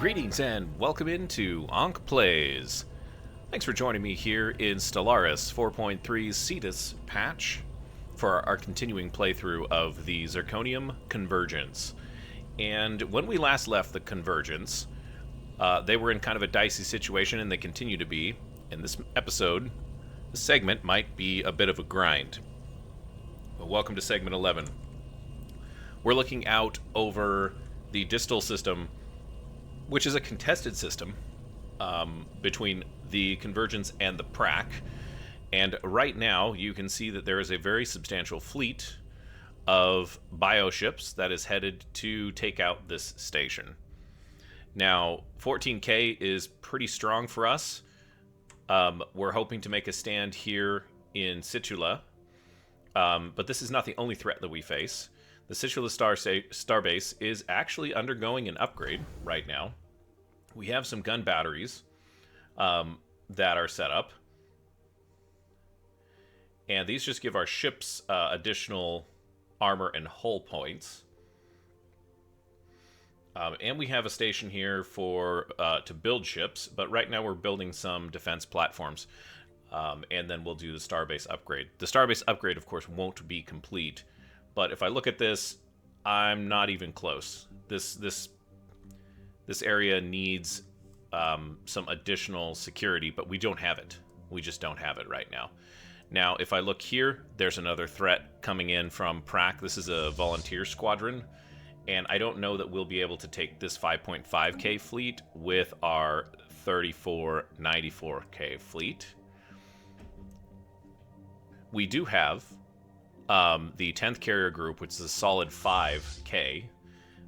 Greetings and welcome into Ankh Plays. Thanks for joining me here in Stellaris 4.3's Cetus patch for our continuing playthrough of the Zirconium Convergence. And when we last left the Convergence, they were in kind of a dicey situation, and they continue to be. In this episode, the segment might be a bit of a grind. But welcome to segment 11. We're looking out over the distal system, which is a contested system between the Convergence and the Prak. And right now, you can see that there is a very substantial fleet of bioships that is headed to take out this station. Now, 14K is pretty strong for us. We're hoping to make a stand here in Situla, but this is not the only threat that we face. The Situla starbase is actually undergoing an upgrade right now. We have some gun batteries that are set up, and these just give our ships additional armor and hull points. And we have a station here for to build ships, but right now we're building some defense platforms, and then we'll do the starbase upgrade. The starbase upgrade, of course, won't be complete, but if I look at this, I'm not even close. This area needs some additional security, but we don't have it. We just don't have it right now. Now, if I look here, there's another threat coming in from Prak. This is a volunteer squadron, and I don't know that we'll be able to take this 5.5K fleet with our 3494K fleet. We do have the 10th carrier group, which is a solid 5K,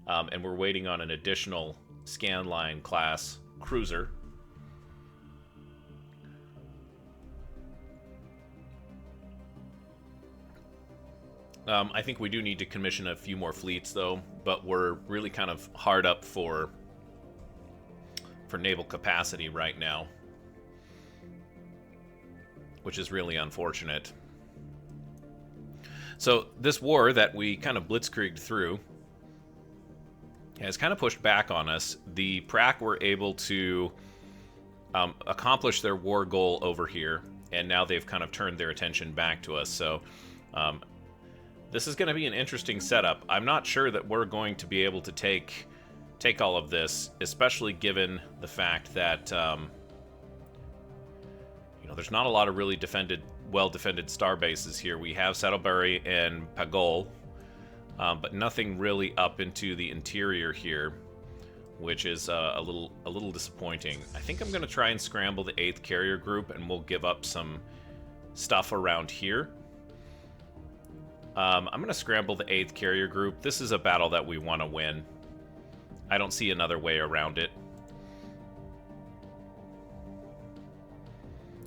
and we're waiting on an additional Scanline class cruiser. I think we do need to commission a few more fleets, though, but we're really kind of hard up for naval capacity right now, which is really unfortunate. So this war that we kind of blitzkrieged through has kind of pushed back on us. The Prak were able to accomplish their war goal over here, and now they've kind of turned their attention back to us. So this is going to be an interesting setup. I'm not sure that we're going to be able to take all of this, especially given the fact that there's not a lot of really well-defended star bases here. We have Saddleberry and Pagol, but nothing really up into the interior here, which is a little disappointing. I think I'm going to try and scramble the 8th carrier group, and we'll give up some stuff around here. I'm going to scramble the 8th carrier group. This is a battle that we want to win. I don't see another way around it.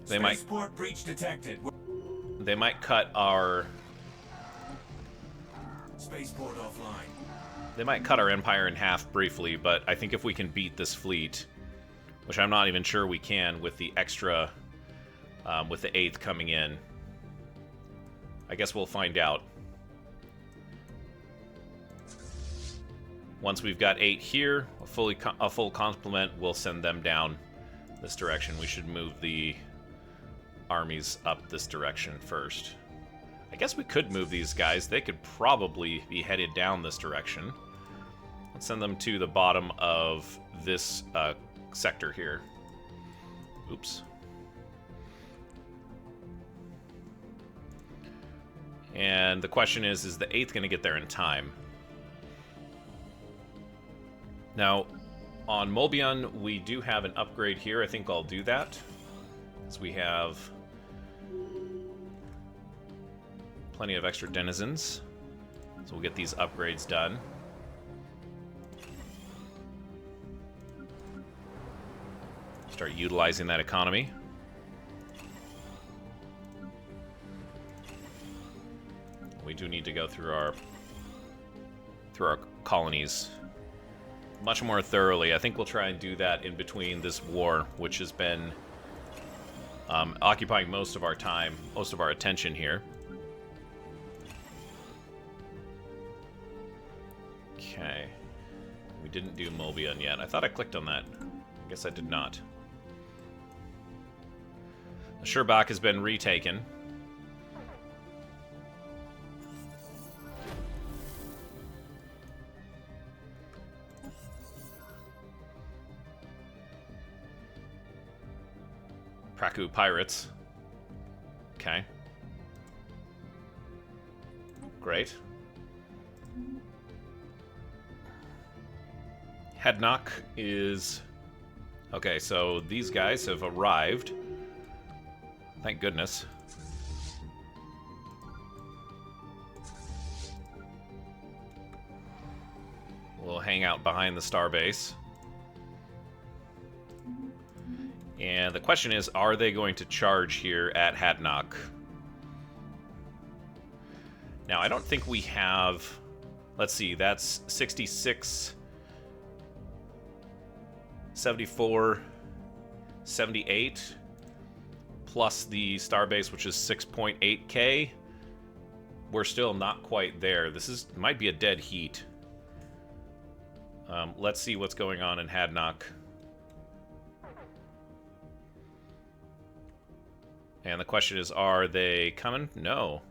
They might Spaceport breach detected. They might cut our Spaceport offline. They might cut our empire in half briefly, but I think if we can beat this fleet, which I'm not even sure we can with the extra, with the 8th coming in, I guess we'll find out. Once we've got 8 here, a full complement, we'll send them down this direction. We should move the armies up this direction first. I guess we could move these guys. They could probably be headed down this direction. Let's send them to the bottom of this sector here. Oops. And the question is the 8th going to get there in time? Now, on Mobion, we do have an upgrade here. I think I'll do that, as we have plenty of extra denizens. So we'll get these upgrades done. Start utilizing that economy. We do need to go through our colonies much more thoroughly. I think we'll try and do that in between this war, which has been occupying most of our time, most of our attention here. Okay. We didn't do Mulvion yet. I thought I clicked on that. I guess I did not. Sherbach has been retaken. Praku Pirates. Okay. Great. Headnock is... Okay, so these guys have arrived. Thank goodness. We'll hang out behind the starbase. And the question is, are they going to charge here at Hadnock? Now, I don't think we have... Let's see, that's 66, 74, 78, plus the starbase, which is 6.8k. We're still not quite there. This might be a dead heat. Let's see what's going on in Hadnock. And the question is, are they coming? No.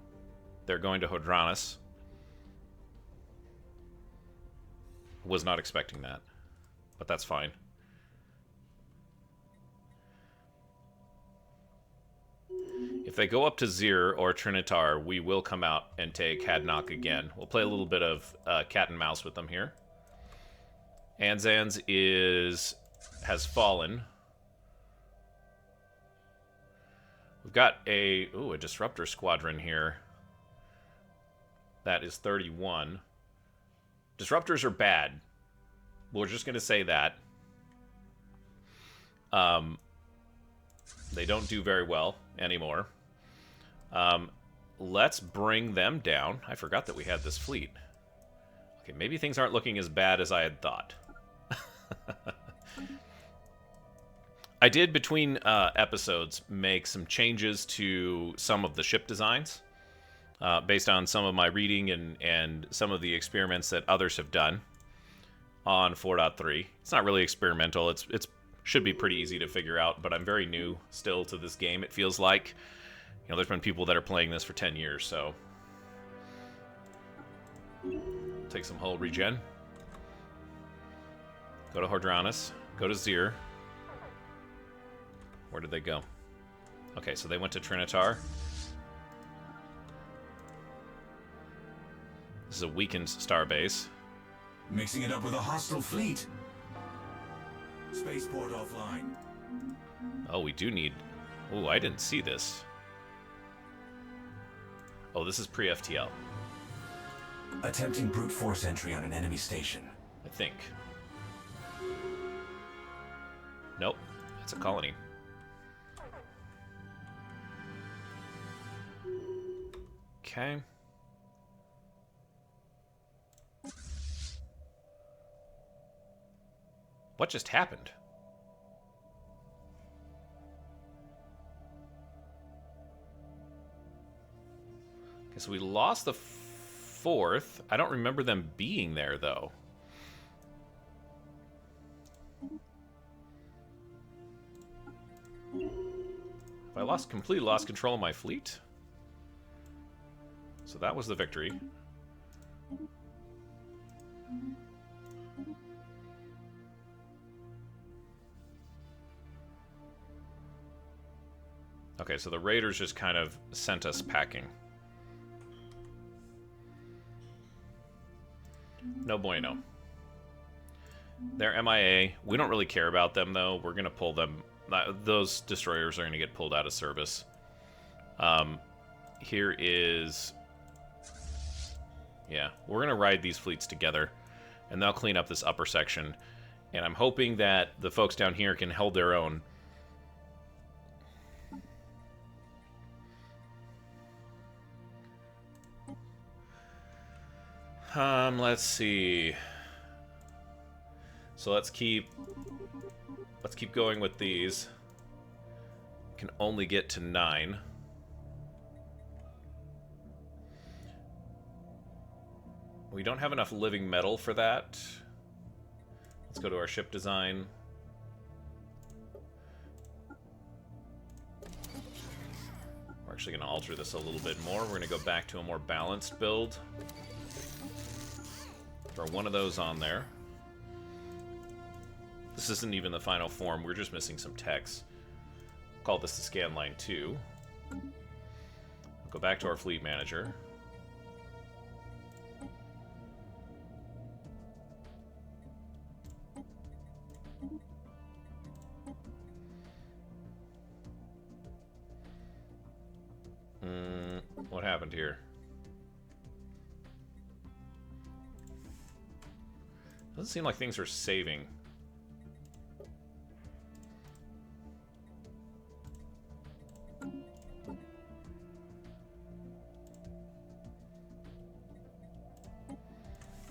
They're going to Hodranus. Was not expecting that, but that's fine. If they go up to Zir or Trinitar, we will come out and take Hadnock again. We'll play a little bit of cat and mouse with them here. Anzan's has fallen. We've got a disruptor squadron here. That is 31. Disruptors are bad. We're just going to say that. They don't do very well anymore. Let's bring them down. I forgot that we had this fleet. Okay, maybe things aren't looking as bad as I had thought. I did, between episodes, make some changes to some of the ship designs based on some of my reading and some of the experiments that others have done on 4.3. It's not really experimental. It's should be pretty easy to figure out, but I'm very new still to this game. It feels like, there's been people that are playing this for 10 years, so take some hull regen. Go to Hodranus. Go to Zir. Where did they go? Okay, so they went to Trinitar. This is a weakened starbase. Mixing it up with a hostile fleet. Spaceport offline. Oh, we do need... Oh, I didn't see this. Oh, this is pre-FTL. Attempting brute force entry on an enemy station. I think. Nope. It's a colony. Okay. What just happened? Okay, so we lost the fourth. I don't remember them being there, though. Have I completely lost control of my fleet? So that was the victory. Okay, so the raiders just kind of sent us packing. No bueno. They're MIA. We don't really care about them, though. We're going to pull them. Those destroyers are going to get pulled out of service. Here is... Yeah, we're going to ride these fleets together, and they'll clean up this upper section. And I'm hoping that the folks down here can hold their own. Let's see. So let's keep going with these. Can only get to 9. We don't have enough living metal for that. Let's go to our ship design. We're actually going to alter this a little bit more. We're going to go back to a more balanced build. Throw one of those on there. This isn't even the final form. We're just missing some text. Call this the scan line 2. Go back to our fleet manager. What happened here? Doesn't seem like things are saving.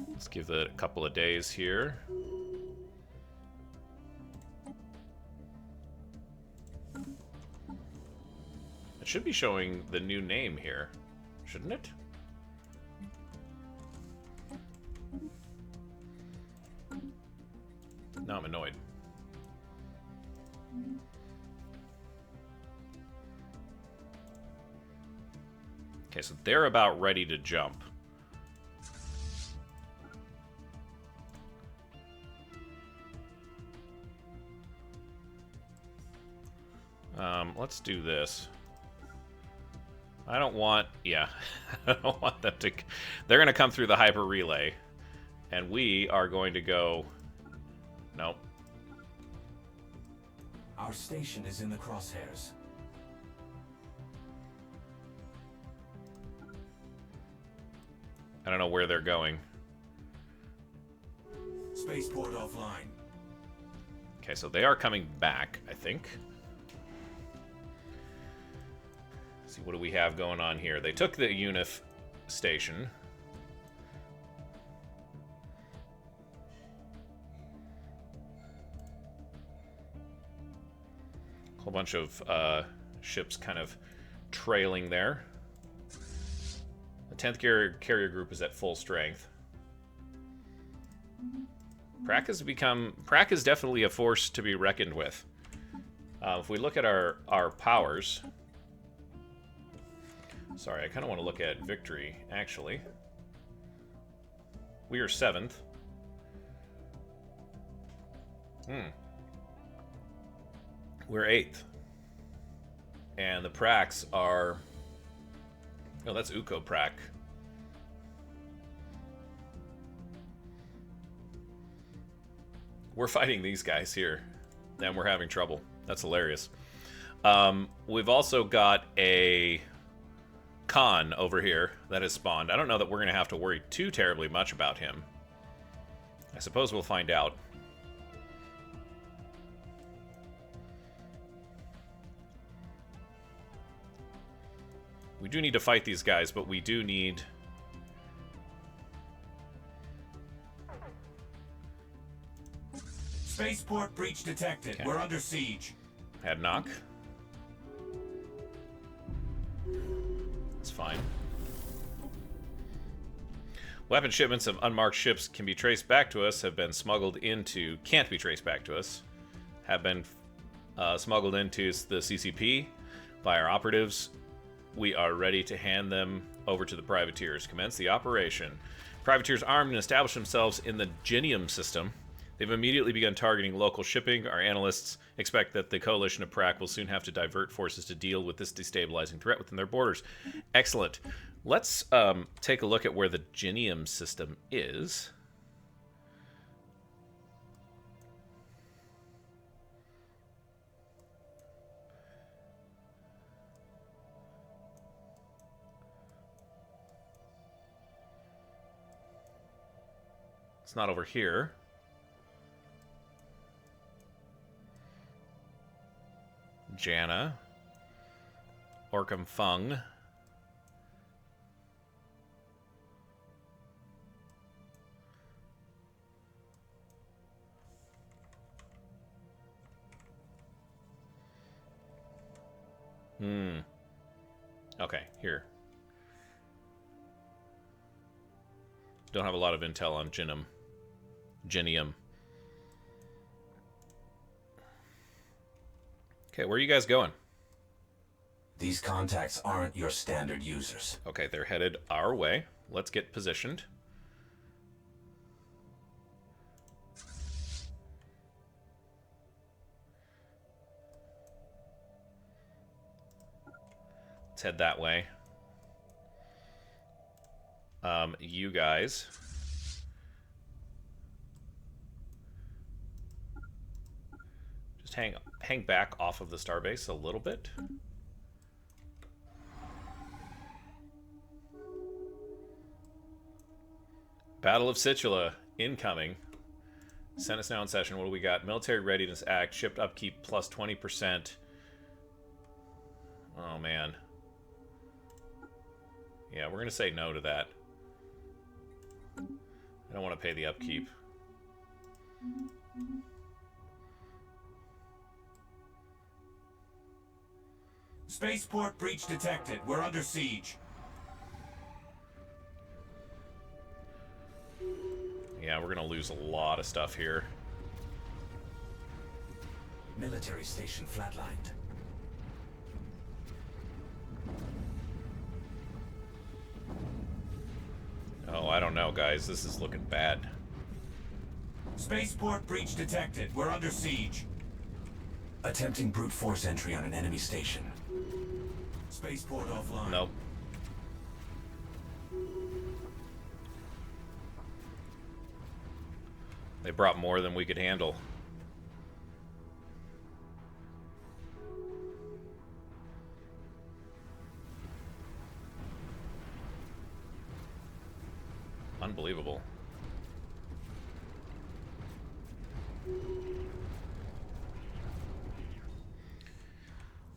Let's give it a couple of days here. It should be showing the new name here, shouldn't it? Now I'm annoyed. Okay, so they're about ready to jump. Let's do this. I don't want... Yeah. I don't want them to... They're going to come through the hyper relay. And we are going to go... Nope. Our station is in the crosshairs. I don't know where they're going. Spaceport offline. Okay, so they are coming back, I think. Let's see, what do we have going on here? They took the UNIF station. A whole bunch of ships kind of trailing there. The 10th carrier group is at full strength. Prak is definitely a force to be reckoned with. If we look at our powers... Sorry, I kind of want to look at victory, actually. We are 7th. We're 8th. And the Praks are... Oh, that's Uko Prak. We're fighting these guys here, and we're having trouble. That's hilarious. We've also got a Khan over here that has spawned. I don't know that we're going to have to worry too terribly much about him. I suppose we'll find out. We do need to fight these guys, but we do need... Spaceport breach detected. Okay. We're under siege. Had knock. That's fine. Weapon shipments of unmarked ships can be traced back to us, have been smuggled into... Can't be traced back to us. Have been smuggled into the CCP by our operatives. We are ready to hand them over to the privateers. Commence the operation. Privateers armed and established themselves in the Zirconium system. They've immediately begun targeting local shipping. Our analysts expect that the coalition of Prak will soon have to divert forces to deal with this destabilizing threat within their borders. Excellent. Let's take a look at where the Zirconium system is. It's not over here. Jana, Orcam Fung. Okay, here. Don't have a lot of intel on Zirconium. Okay, where are you guys going? These contacts aren't your standard users. Okay, they're headed our way. Let's get positioned. Let's head that way. You guys. Just hang back off of the starbase a little bit. Battle of Situla incoming. Cetus now in session. What do we got? Military Readiness Act. Shipped upkeep plus 20%. Oh, man. Yeah, we're going to say no to that. I don't want to pay the upkeep. Spaceport breach detected. We're under siege. Yeah, we're going to lose a lot of stuff here. Military station flatlined. Oh, I don't know, guys. This is looking bad. Spaceport breach detected. We're under siege. Attempting brute force entry on an enemy station. Spaceport offline. Nope. They brought more than we could handle. Unbelievable.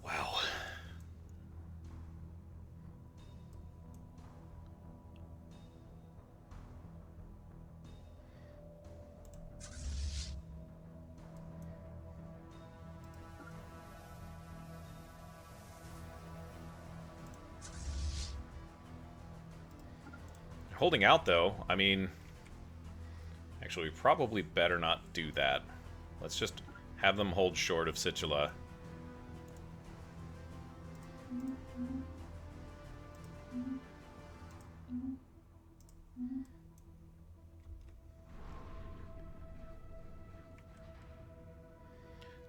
Wow. Holding out, though, I mean... Actually, we probably better not do that. Let's just have them hold short of Situla.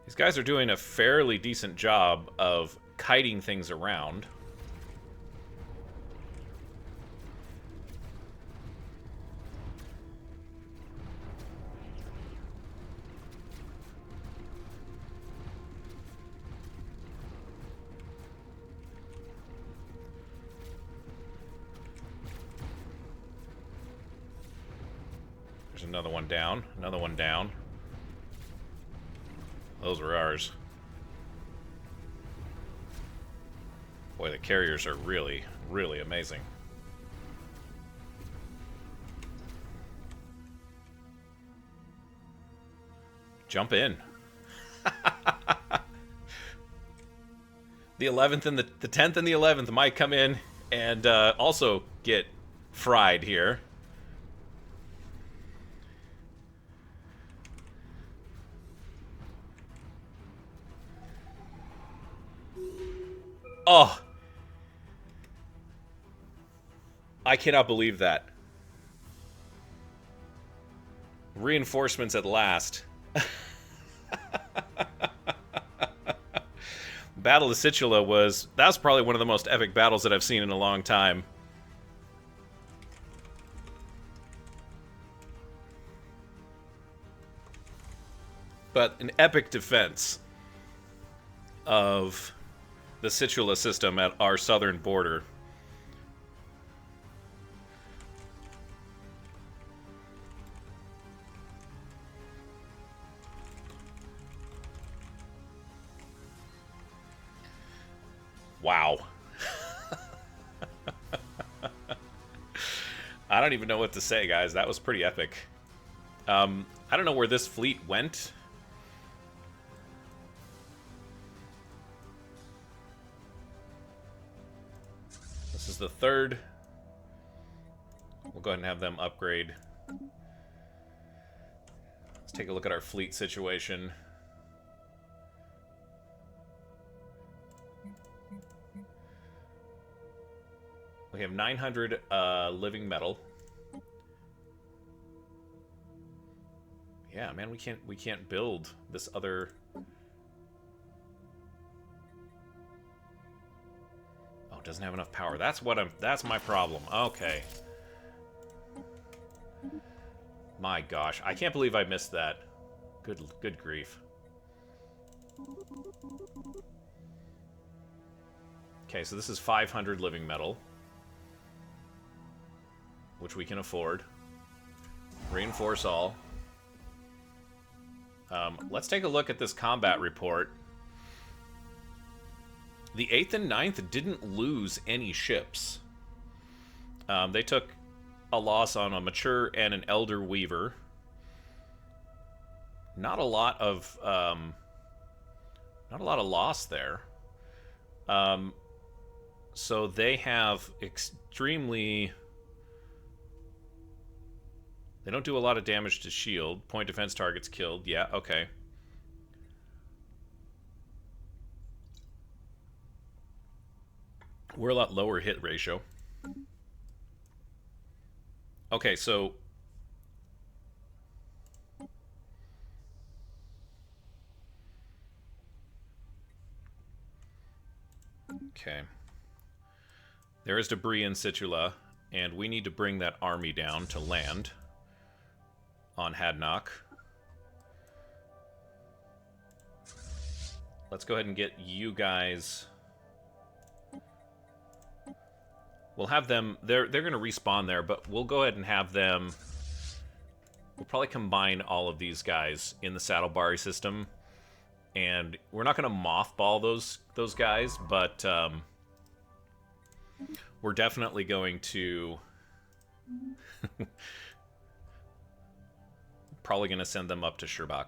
These guys are doing a fairly decent job of kiting things around. There's another one down. Another one down. Those were ours. Boy, the carriers are really, really amazing. Jump in. The 11th and the 10th and the 11th might come in and also get fried here. Oh. I cannot believe that. Reinforcements at last. Battle of Situla that's probably one of the most epic battles that I've seen in a long time. But an epic defense of the Situla system at our southern border. Wow. I don't even know what to say, guys. That was pretty epic. I don't know where this fleet went. This is the third. We'll go ahead and have them upgrade. Let's take a look at our fleet situation. We have 900 living metal. Yeah, man, we can't build this other. Oh, it doesn't have enough power. That's my problem. Okay. My gosh, I can't believe I missed that. Good grief. Okay, so this is 500 living metal, which we can afford. Reinforce all. Let's take a look at this combat report. The 8th and 9th didn't lose any ships. They took a loss on a Mature and an Elder Weaver. Not a lot of loss there. So they have extremely. They don't do a lot of damage to shield. Point defense targets killed. Yeah, okay. We're a lot lower hit ratio. Okay, so... Okay. There is debris in Situla, and we need to bring that army down to land on Hadnock. Let's go ahead and get you guys... We'll have them... They're going to respawn there, but we'll go ahead and have them... We'll probably combine all of these guys in the Saddlebari system. And we're not going to mothball those guys, but we're definitely going to... probably going to send them up to Sherbak.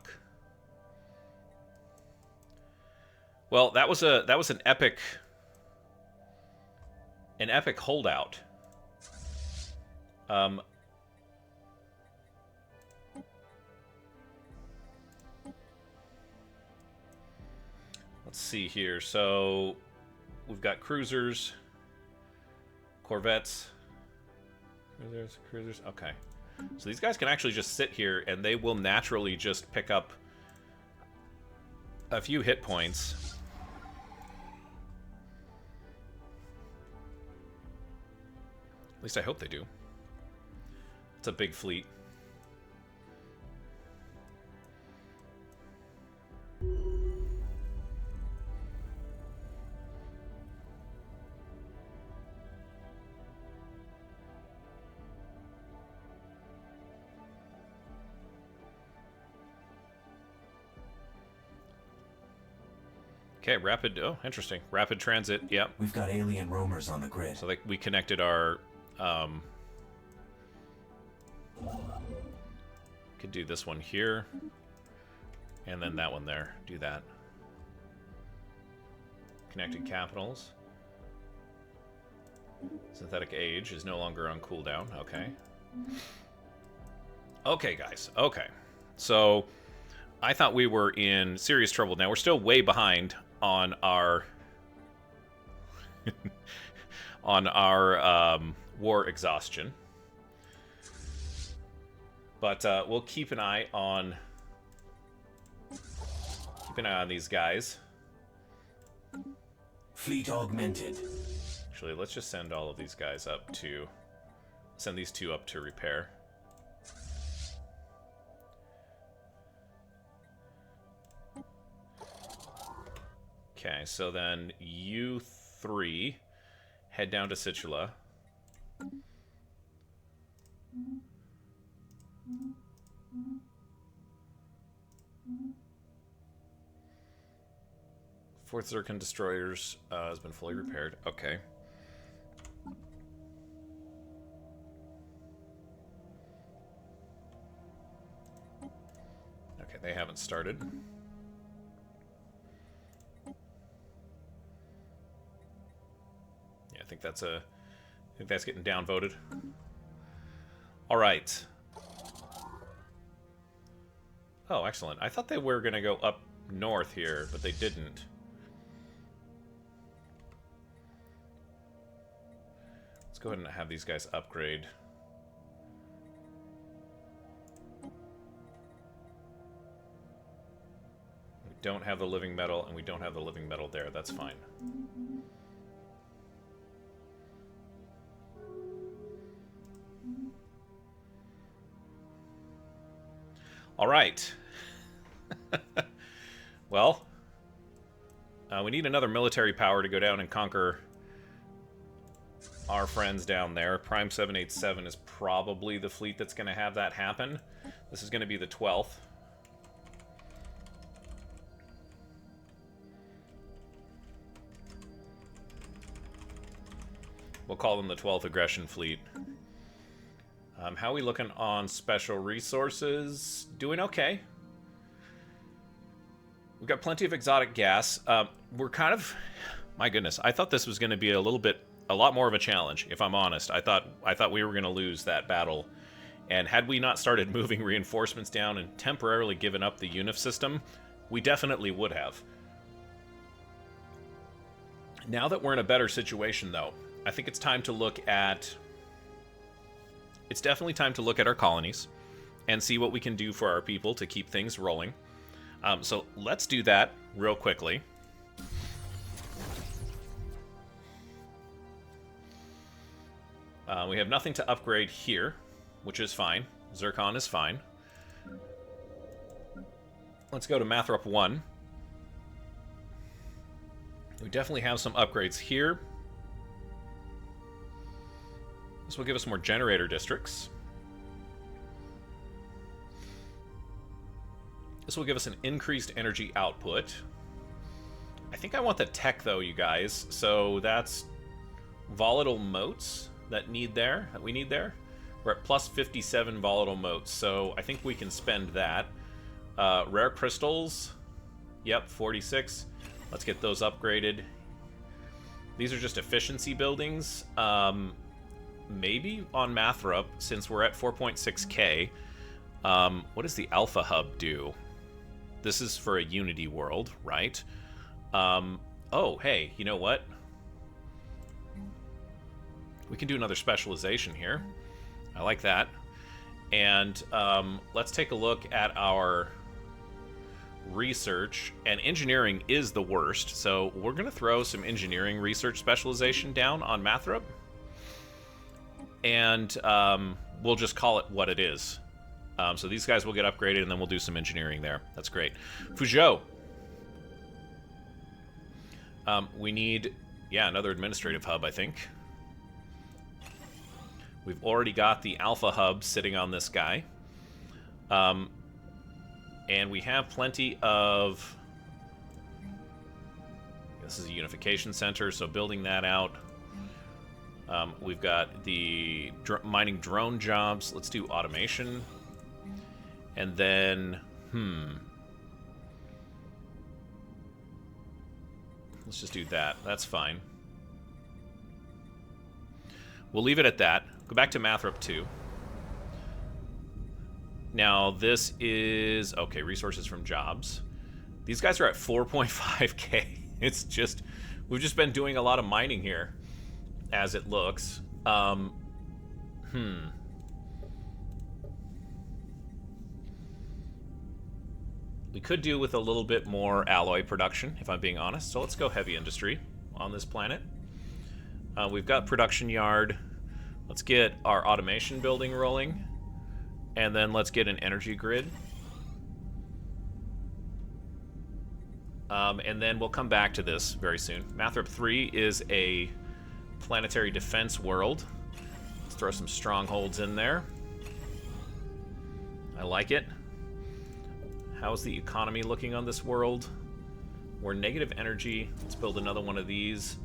Well, that was an epic holdout. Let's see here. So we've got cruisers, corvettes, cruisers. Okay. So these guys can actually just sit here, and they will naturally just pick up a few hit points. At least I hope they do. It's a big fleet. Okay, rapid... Oh, interesting. Rapid transit, yep. We've got alien roamers on the grid. So we connected our... could do this one here. And then that one there. Do that. Connected capitals. Synthetic age is no longer on cooldown. Okay. Okay, guys. Okay. So... I thought we were in serious trouble. Now, we're still way behind on our on our war exhaustion. But we'll keep an eye on these guys. Fleet augmented. Actually, let's just send all of these guys up to send these two up to repair. Okay, so then you three head down to Situla. Fourth Zircon destroyers has been fully repaired. Okay. Okay, they haven't started. I think that's getting downvoted. All right. Oh, excellent. I thought they were going to go up north here, but they didn't. Let's go ahead and have these guys upgrade. We don't have the living metal, and we don't have the living metal there. That's fine. All right. Well, we need another military power to go down and conquer our friends down there. Prime 787 is probably the fleet that's going to have that happen. This is going to be the 12th. We'll call them the 12th Aggression Fleet. How are we looking on special resources? Doing okay. We've got plenty of exotic gas. We're kind of... My goodness, I thought this was going to be a lot more of a challenge, if I'm honest. I thought we were going to lose that battle. And had we not started moving reinforcements down and temporarily given up the UNIF system, we definitely would have. Now that we're in a better situation, though, I think it's time to look at... It's definitely time to look at our colonies and see what we can do for our people to keep things rolling. So let's do that real quickly. We have nothing to upgrade here, which is fine. Zircon is fine. Let's go to Mathrop 1. We definitely have some upgrades here. This will give us more generator districts. This will give us an increased energy output. I think I want the tech, though, you guys. So that's volatile motes that we need there. We're at plus 57 volatile motes, so I think we can spend that. Rare crystals. Yep, 46. Let's get those upgraded. These are just efficiency buildings. Maybe on Mathrop, since we're at 4.6k. What does the Alpha Hub do? This is for a Unity world, right? Oh, hey, you know what? We can do another specialization here. I like that. And let's take a look at our research. And engineering is the worst, so we're going to throw some engineering research specialization down on Mathrop. And we'll just call it what it is. So these guys will get upgraded, and then we'll do some engineering there. That's great. Fuzhou. We need, another administrative hub, I think. We've already got the Alpha Hub sitting on this guy. And we have plenty of... This is a unification center, so building that out. We've got the mining drone jobs. Let's do automation. And then, let's just do that. That's fine. We'll leave it at that. Go back to Mathrop 2. Now, this is... Okay, resources from jobs. These guys are at 4.5k. It's just... We've just been doing a lot of mining here, as it looks. We could do with a little bit more alloy production, if I'm being honest. So let's go heavy industry on this planet. We've got production yard. Let's get our automation building rolling. And then let's get an energy grid. And then we'll come back to this very soon. Mathrop 3 is a planetary defense world. Let's throw some strongholds in there. I like it. How's the economy looking on this world? We're negative energy. Let's build another one of these.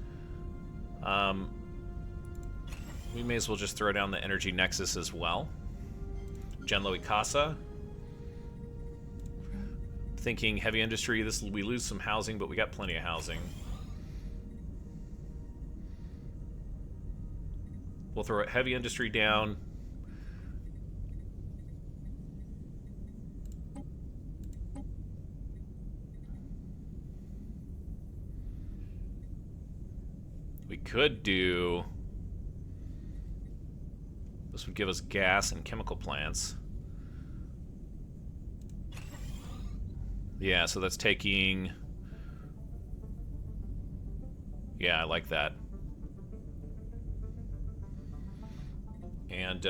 We may as well just throw down the energy nexus as well. Genlo Ikasa. Thinking heavy industry. We lose some housing, but we got plenty of housing. We'll throw heavy industry down. We could do... This would give us gas and chemical plants. Yeah, so that's taking... Yeah, I like that. And,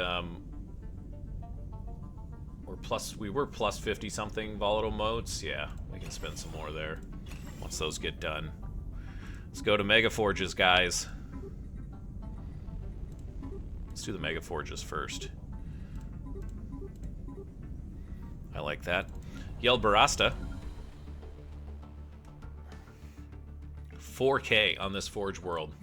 we were plus 50 something volatile motes. Yeah, we can spend some more there once those get done. Let's go to Mega Forges, guys. Let's do the Mega Forges first. I like that. Yel Barasta. 4K on this Forge world.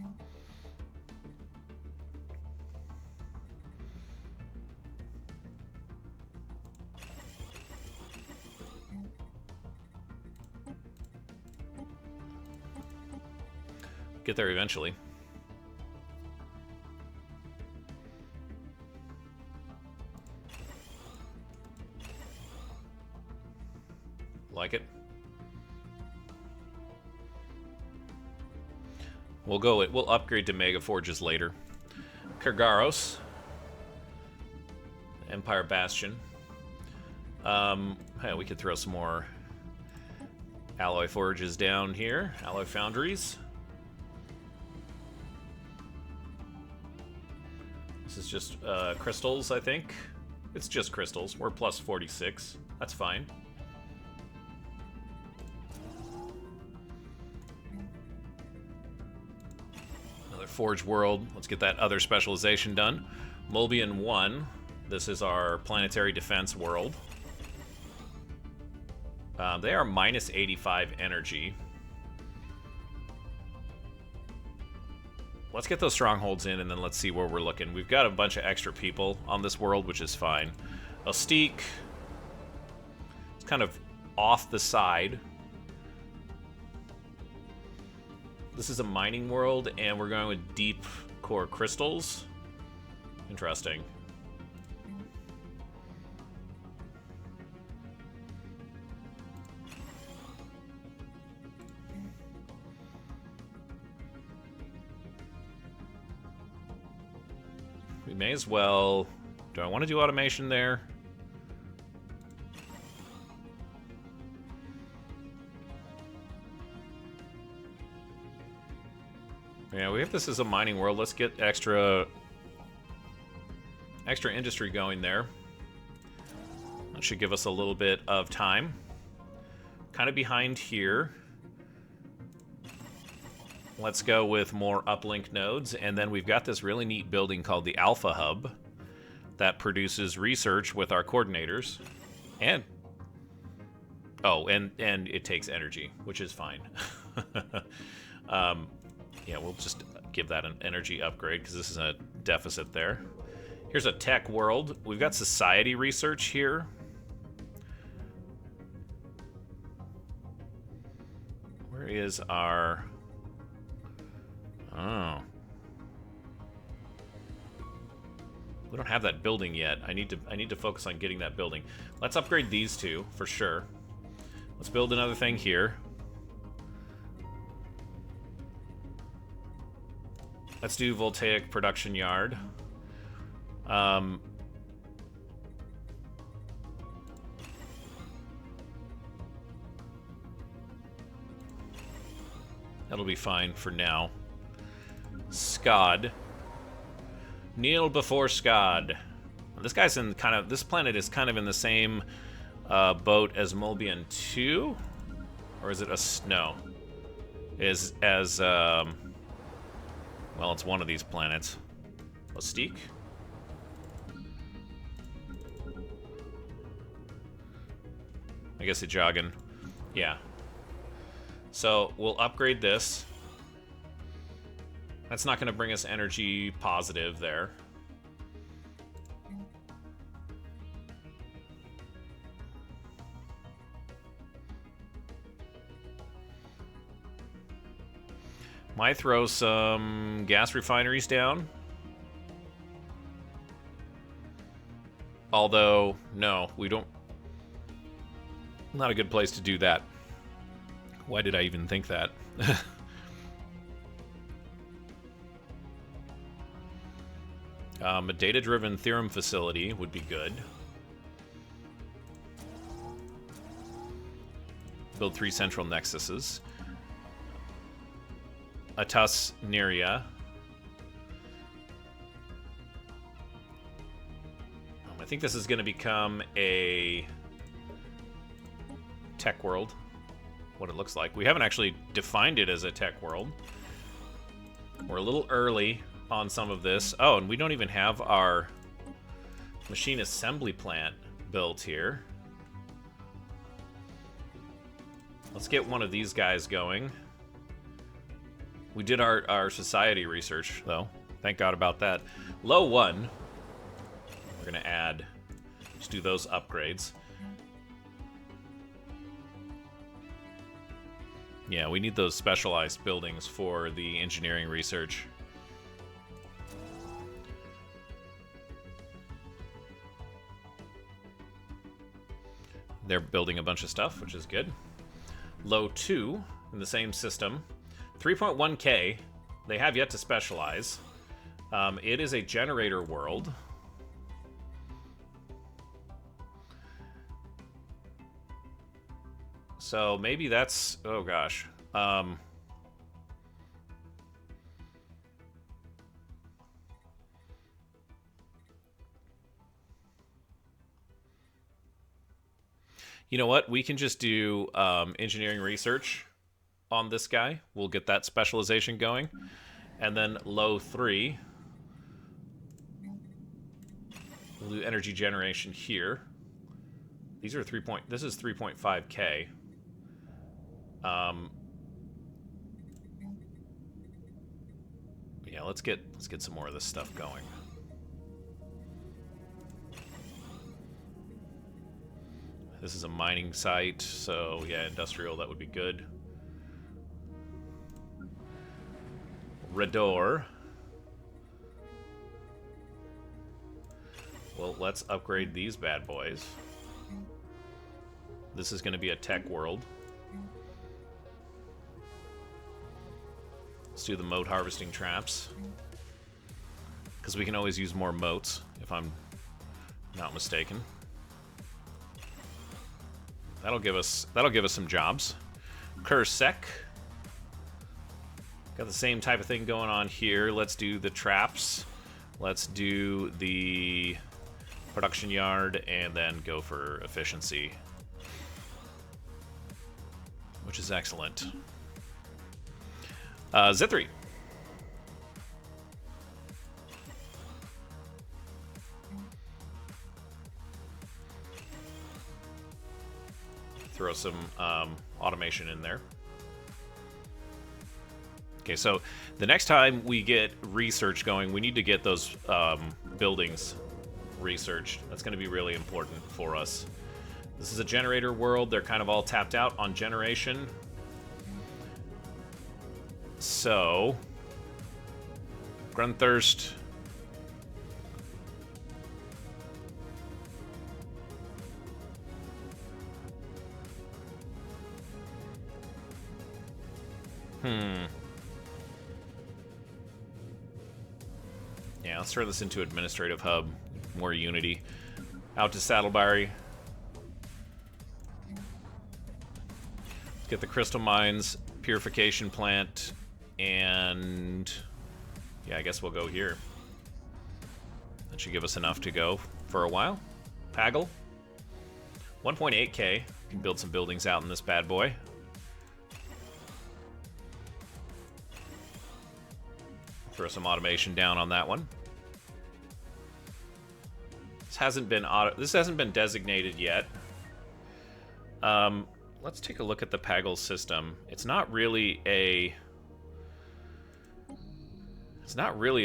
Get there eventually. Like it. We'll upgrade to Mega Forges later. Kargaros. Empire Bastion. Hey, we could throw some more alloy forges down here. Alloy foundries. This is just crystals, I think. It's just crystals. We're plus 46. That's fine. Another Forge world. Let's get that other specialization done. Mulbian 1. This is our planetary defense world. They are minus 85 energy. Let's get those strongholds in, and then let's see where we're looking. We've got a bunch of extra people on this world, which is fine. Ostique. It's kind of off the side. This is a mining world, and we're going with deep core crystals. Interesting. We may as well... Do I want to do automation there? Yeah, we have this as a mining world. Let's get extra industry going there. That should give us a little bit of time. Kind of behind here. Let's go with more uplink nodes, and then we've got this really neat building called the Alpha Hub that produces research with our coordinators. And it takes energy, which is fine. Yeah, we'll just give that an energy upgrade because this is a deficit there. Here's a tech world. We've got society research here. Where is our... Oh. We don't have that building yet. I need to focus on getting that building. Let's upgrade these two for sure. Let's build another thing here. Let's do voltaic production yard. That'll be fine for now. Scod. Kneel before Scod. This guy's in kind of... This planet is kind of in the same boat as Mulbian 2? Or is it a... No. Well, it's one of these planets. Ostique? I guess it's Joggin. Yeah. So, we'll upgrade this. That's not going to bring us energy positive there. Might throw some gas refineries down. Although, no, we don't... Not a good place to do that. Why did I even think that? A data-driven theorem facility would be good. Build 3 central nexuses. A Tusneria. I think this is going to become a tech world. What it looks like. We haven't actually defined it as a tech world. We're a little early on some of this. Oh, and we don't even have our machine assembly plant built here. Let's get one of these guys going. We did our society research, though. Thank God about that. Low 1. We're going to add... Just do those upgrades. Yeah, we need those specialized buildings for the engineering research. They're building a bunch of stuff, which is good. Low 2 in the same system. 3.1K. They have yet to specialize. It is a generator world. So maybe that's... Oh, gosh. You know what? We can just do engineering research on this guy. We'll get that specialization going. And then low 3. We'll do energy generation here. These are this is 3.5K. Yeah, let's get some more of this stuff going. This is a mining site, so yeah, industrial, that would be good. Rador. Well, let's upgrade these bad boys. This is going to be a tech world. Let's do the moat harvesting traps. Because we can always use more moats, if I'm not mistaken. That'll give us some jobs. Kursek. Got the same type of thing going on here. Let's do the traps. Let's do the production yard and then go for efficiency. Which is excellent. Z3. Throw some automation in there. Okay, so the next time we get research going, we need to get those buildings researched. That's going to be really important for us. This is a generator world. They're kind of all tapped out on generation. So, Grunthirst. Yeah, let's turn this into administrative hub. More unity. Out to Saddleberry. Let's get the crystal mines, purification plant, and yeah, I guess we'll go here. That should give us enough to go for a while. Paggle. 1.8K. Can build some buildings out in this bad boy. Throw some automation down on that one. This hasn't been designated yet. Let's take a look at the Paggle system. It's not really a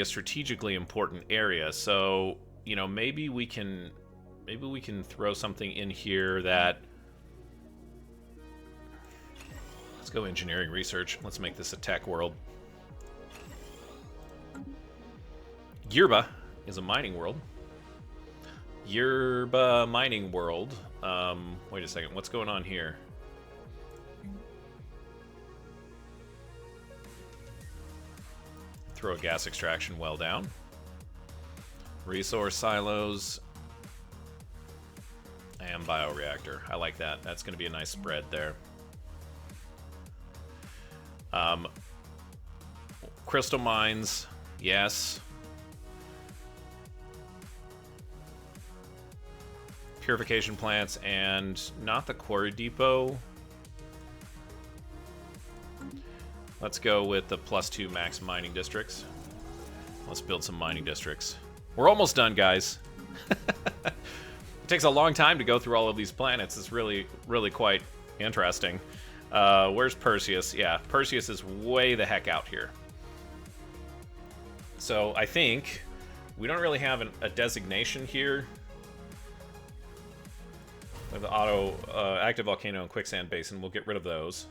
strategically important area, so you know, maybe we can throw something in here that... Let's go engineering research. Let's make this a tech world. Yerba is a mining world. Yerba mining world. Wait a second, what's going on here? Throw a gas extraction well down. Resource silos. And bioreactor. I like that. That's going to be a nice spread there. Crystal mines. Yes. Purification plants and not the quarry depot. Let's go with the +2 max mining districts. Let's build some mining districts. We're almost done, guys. It takes a long time to go through all of these planets. It's really, really quite interesting. Where's Perseus? Yeah, Perseus is way the heck out here. So I think we don't really have a designation here. With the auto active volcano and quicksand basin, we'll get rid of those.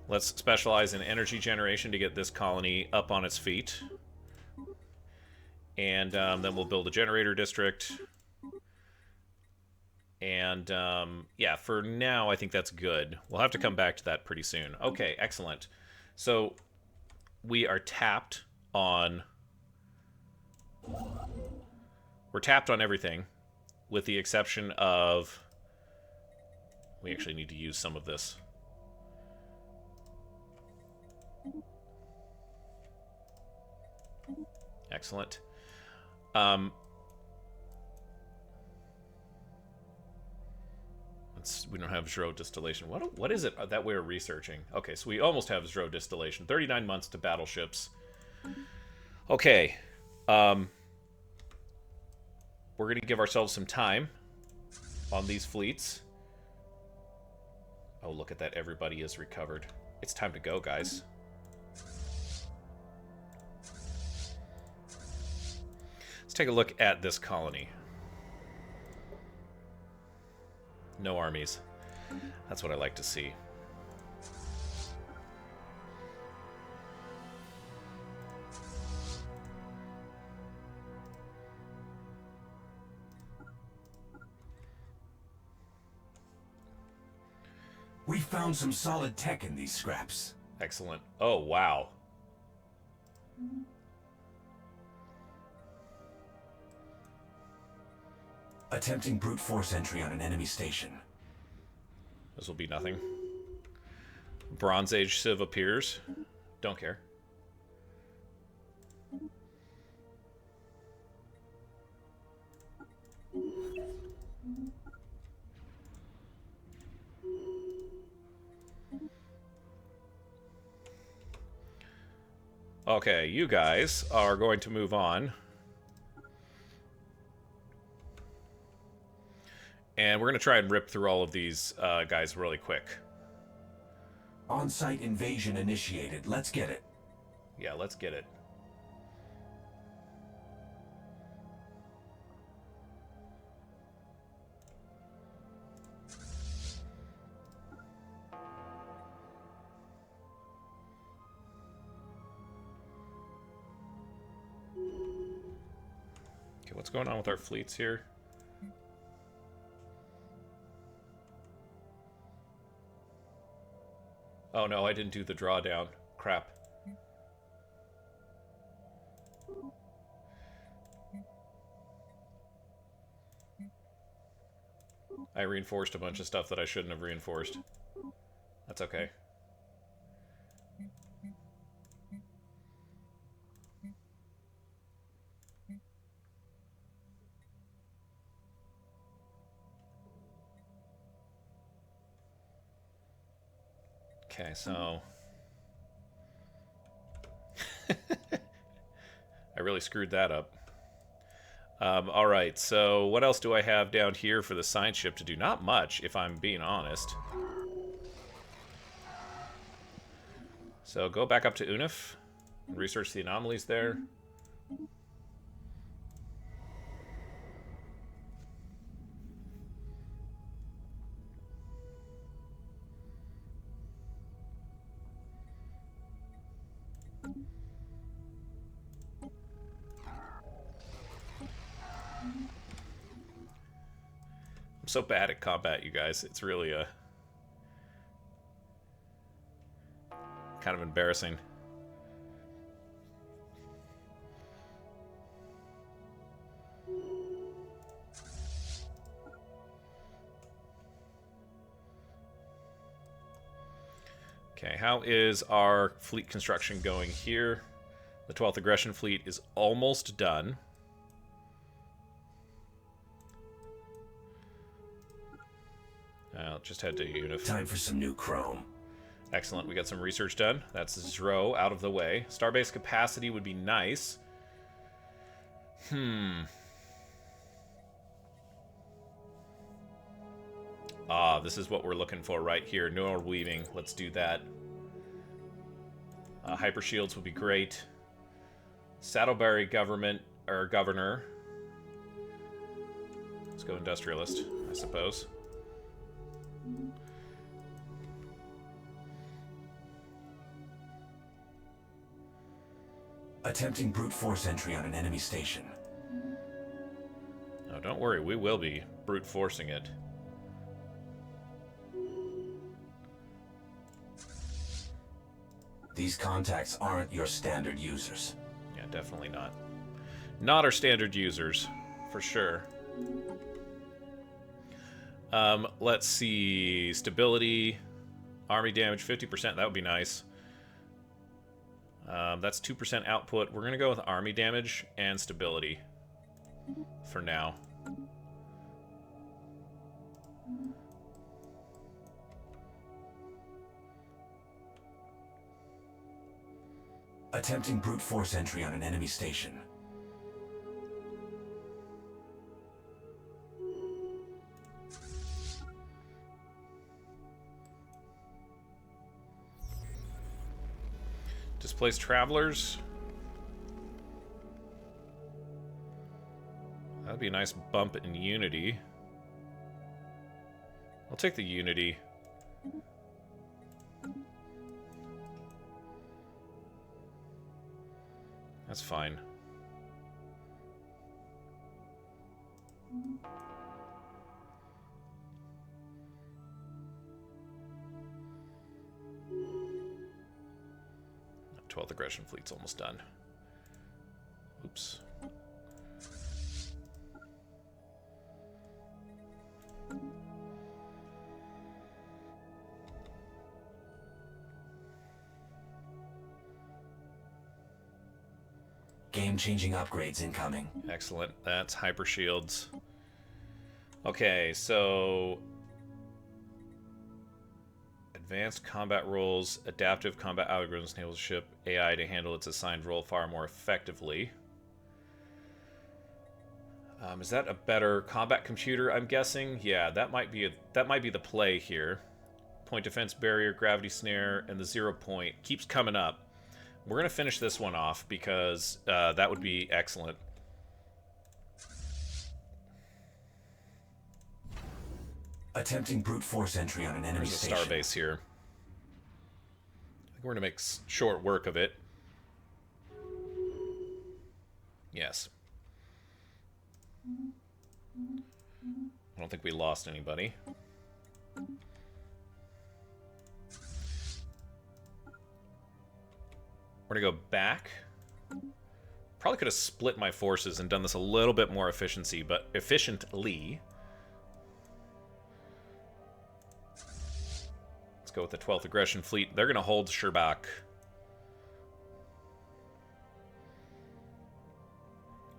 Let's specialize in energy generation to get this colony up on its feet. And then we'll build a generator district. And yeah, for now, I think that's good. We'll have to come back to that pretty soon. Okay, excellent. So we are tapped on... We're tapped on everything, with the exception of... We actually need to use some of this. Excellent. We don't have Zero distillation. What is it that we're researching? Okay, so we almost have Zero distillation. 39 months to battleships. Okay. We're going to give ourselves some time on these fleets. Oh, look at that. Everybody is recovered. It's time to go, guys. Let's take a look at this colony. No armies. That's what I like to see. We found some solid tech in these scraps. Excellent. Oh, wow. Attempting brute force entry on an enemy station. This will be nothing. Bronze Age Civ appears. Don't care. Okay, you guys are going to move on. And we're going to try and rip through all of these guys really quick. On-site invasion initiated. Let's get it. Yeah, let's get it. Okay, what's going on with our fleets here? Oh no, I didn't do the drawdown. Crap. I reinforced a bunch of stuff that I shouldn't have reinforced. That's okay. Okay, so... I really screwed that up. Alright, so what else do I have down here for the science ship to do? Not much, if I'm being honest. So go back up to Unif and research the anomalies there. I'm so bad at combat, you guys. It's really kind of embarrassing. Okay, how is our fleet construction going here? The 12th Aggression Fleet is almost done. I'll just head to Unif. Time for some new chrome. Excellent, we got some research done. That's Zro out of the way. Starbase capacity would be nice. Ah, this is what we're looking for right here. Neural weaving. Let's do that. Hyper shields would be great. Saddleberry government or governor. Let's go industrialist, I suppose. Attempting brute force entry on an enemy station. No, don't worry. We will be brute forcing it. These contacts aren't your standard users. Yeah, definitely not. Not our standard users, for sure. Let's see. Stability. Army damage, 50%. That would be nice. That's 2% output. We're going to go with army damage and stability for now. Attempting brute force entry on an enemy station. Displaced travelers. That'd be a nice bump in unity. I'll take the unity. That's fine. The 12th Aggression Fleet's almost done. Oops. Game-changing upgrades incoming. Excellent. That's hyper shields. Okay, so advanced combat roles, adaptive combat algorithms enable the ship AI to handle its assigned role far more effectively. Is that a better combat computer? I'm guessing. Yeah, that might be the play here. Point defense barrier, gravity snare, and the 0 point keeps coming up. We're going to finish this one off because that would be excellent. Attempting brute force entry on an enemy There's a station. starbase here. I think we're going to make short work of it. Yes. I don't think we lost anybody. We're gonna go back. Probably could have split my forces and done this a little bit more efficiently. Let's go with the 12th Aggression Fleet. They're gonna hold Sherbak.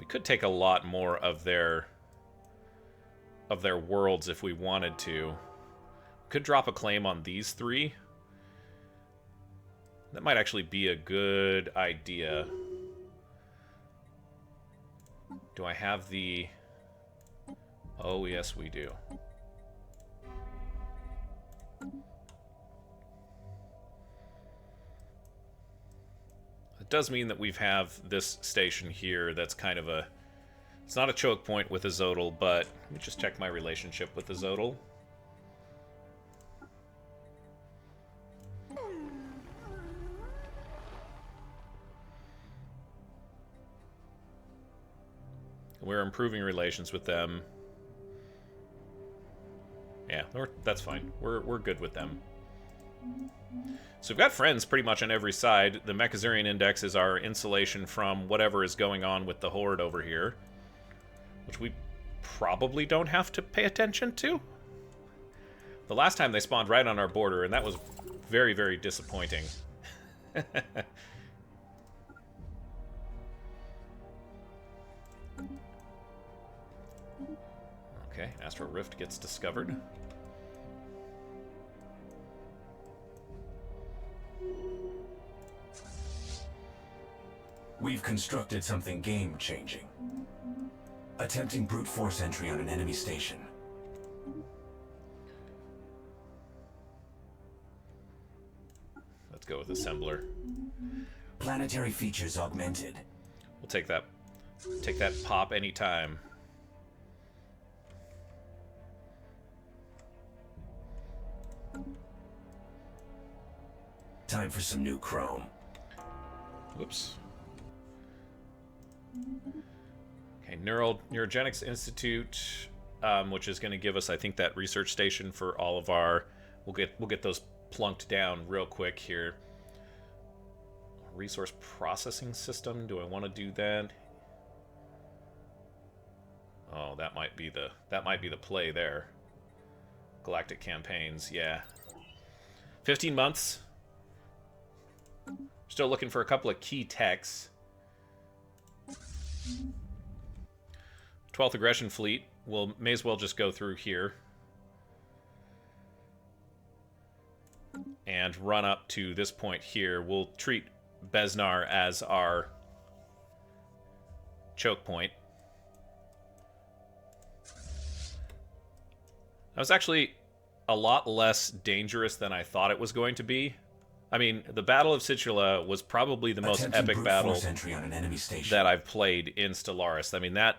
We could take a lot more of their worlds if we wanted to. Could drop a claim on these three. That might actually be a good idea. Do I have the... Oh, yes, we do. It does mean that we have this station here that's kind of a... It's not a choke point with a Zodal, but let me just check my relationship with the Zodal. We're improving relations with them. Yeah, that's fine. We're good with them. So we've got friends pretty much on every side. The Mechazarian Index is our insulation from whatever is going on with the Horde over here, which we probably don't have to pay attention to. The last time they spawned right on our border, and that was very, very disappointing. Okay, Astral Rift gets discovered. We've constructed something game-changing. Attempting brute force entry on an enemy station. Let's go with Assembler. Planetary features augmented. We'll take that. Take that pop anytime. Time for some new chrome. Whoops. Okay, Neurogenics Institute, which is going to give us, I think, that research station for all of our. We'll get those plunked down real quick here. Resource processing system. Do I want to do that? Oh, that might be the play there. Galactic campaigns, yeah. 15 months. Still looking for a couple of key techs. 12th Aggression Fleet. We'll may as well just go through here. And run up to this point here. We'll treat Besnar as our choke point. That was actually a lot less dangerous than I thought it was going to be. I mean, the Battle of Situla was probably the most epic battle that I've played in Stellaris. I mean, that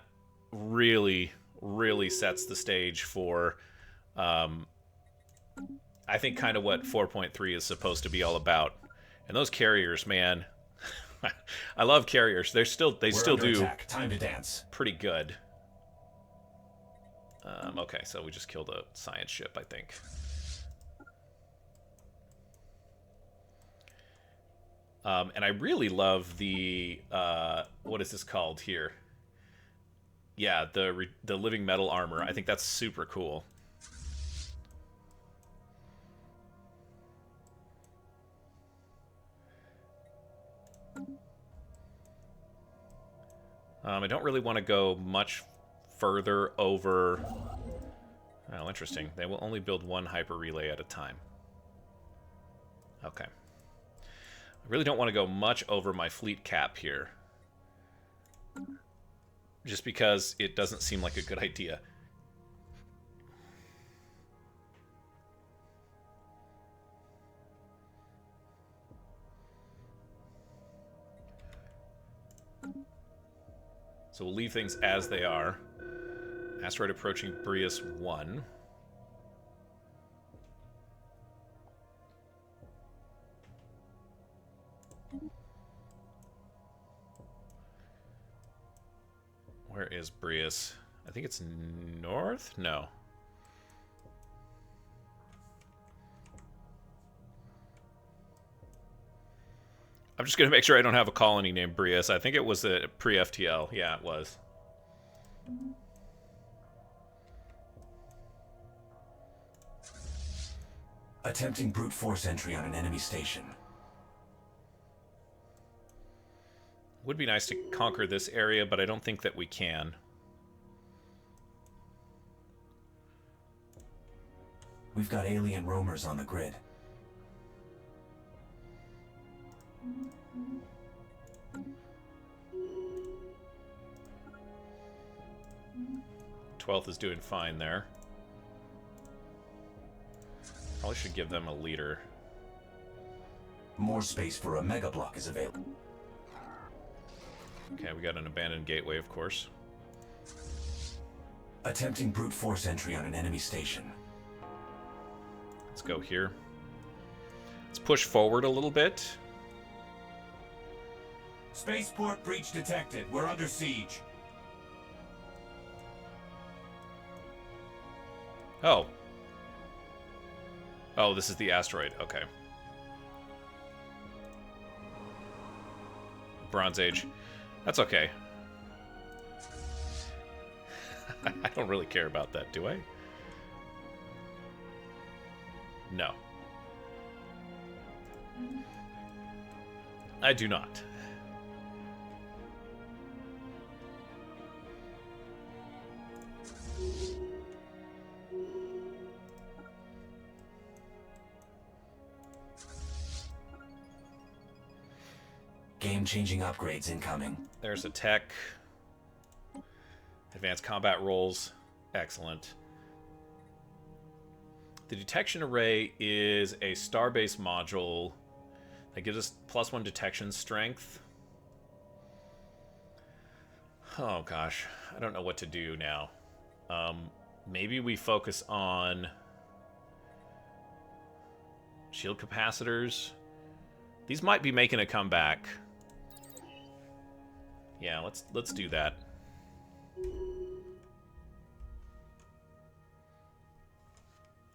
really, really sets the stage for, I think, kind of what 4.3 is supposed to be all about. And those carriers, man, I love carriers. They still do Time to dance. Pretty good. Okay, so we just killed a science ship, I think. And I really love the, what is this called here? Yeah, the living metal armor. I think that's super cool. I don't really want to go much further over. Oh, interesting. They will only build one hyper relay at a time. Okay. I really don't want to go much over my fleet cap here. Just because it doesn't seem like a good idea. So we'll leave things as they are. Asteroid approaching Brius 1. Where is Brius? I think it's north? No. I'm just going to make sure I don't have a colony named Brius. I think it was a pre-FTL. Yeah, it was. Attempting brute force entry on an enemy station. Would be nice to conquer this area, but I don't think that we can. We've got alien roamers on the grid. 12th is doing fine there. Probably should give them a leader. More space for a mega block is available. Okay, we got an abandoned gateway, of course. Attempting brute force entry on an enemy station. Let's go here. Let's push forward a little bit. Spaceport breach detected. We're under siege. Oh. Oh, this is the asteroid. Okay. Bronze Age. That's okay. I don't really care about that, do I? No. I do not. Game-changing upgrades incoming. There's a tech. Advanced combat rolls. Excellent. The detection array is a starbase module that gives us +1 detection strength. Oh gosh, I don't know what to do now. Maybe we focus on shield capacitors. These might be making a comeback. Yeah, let's do that.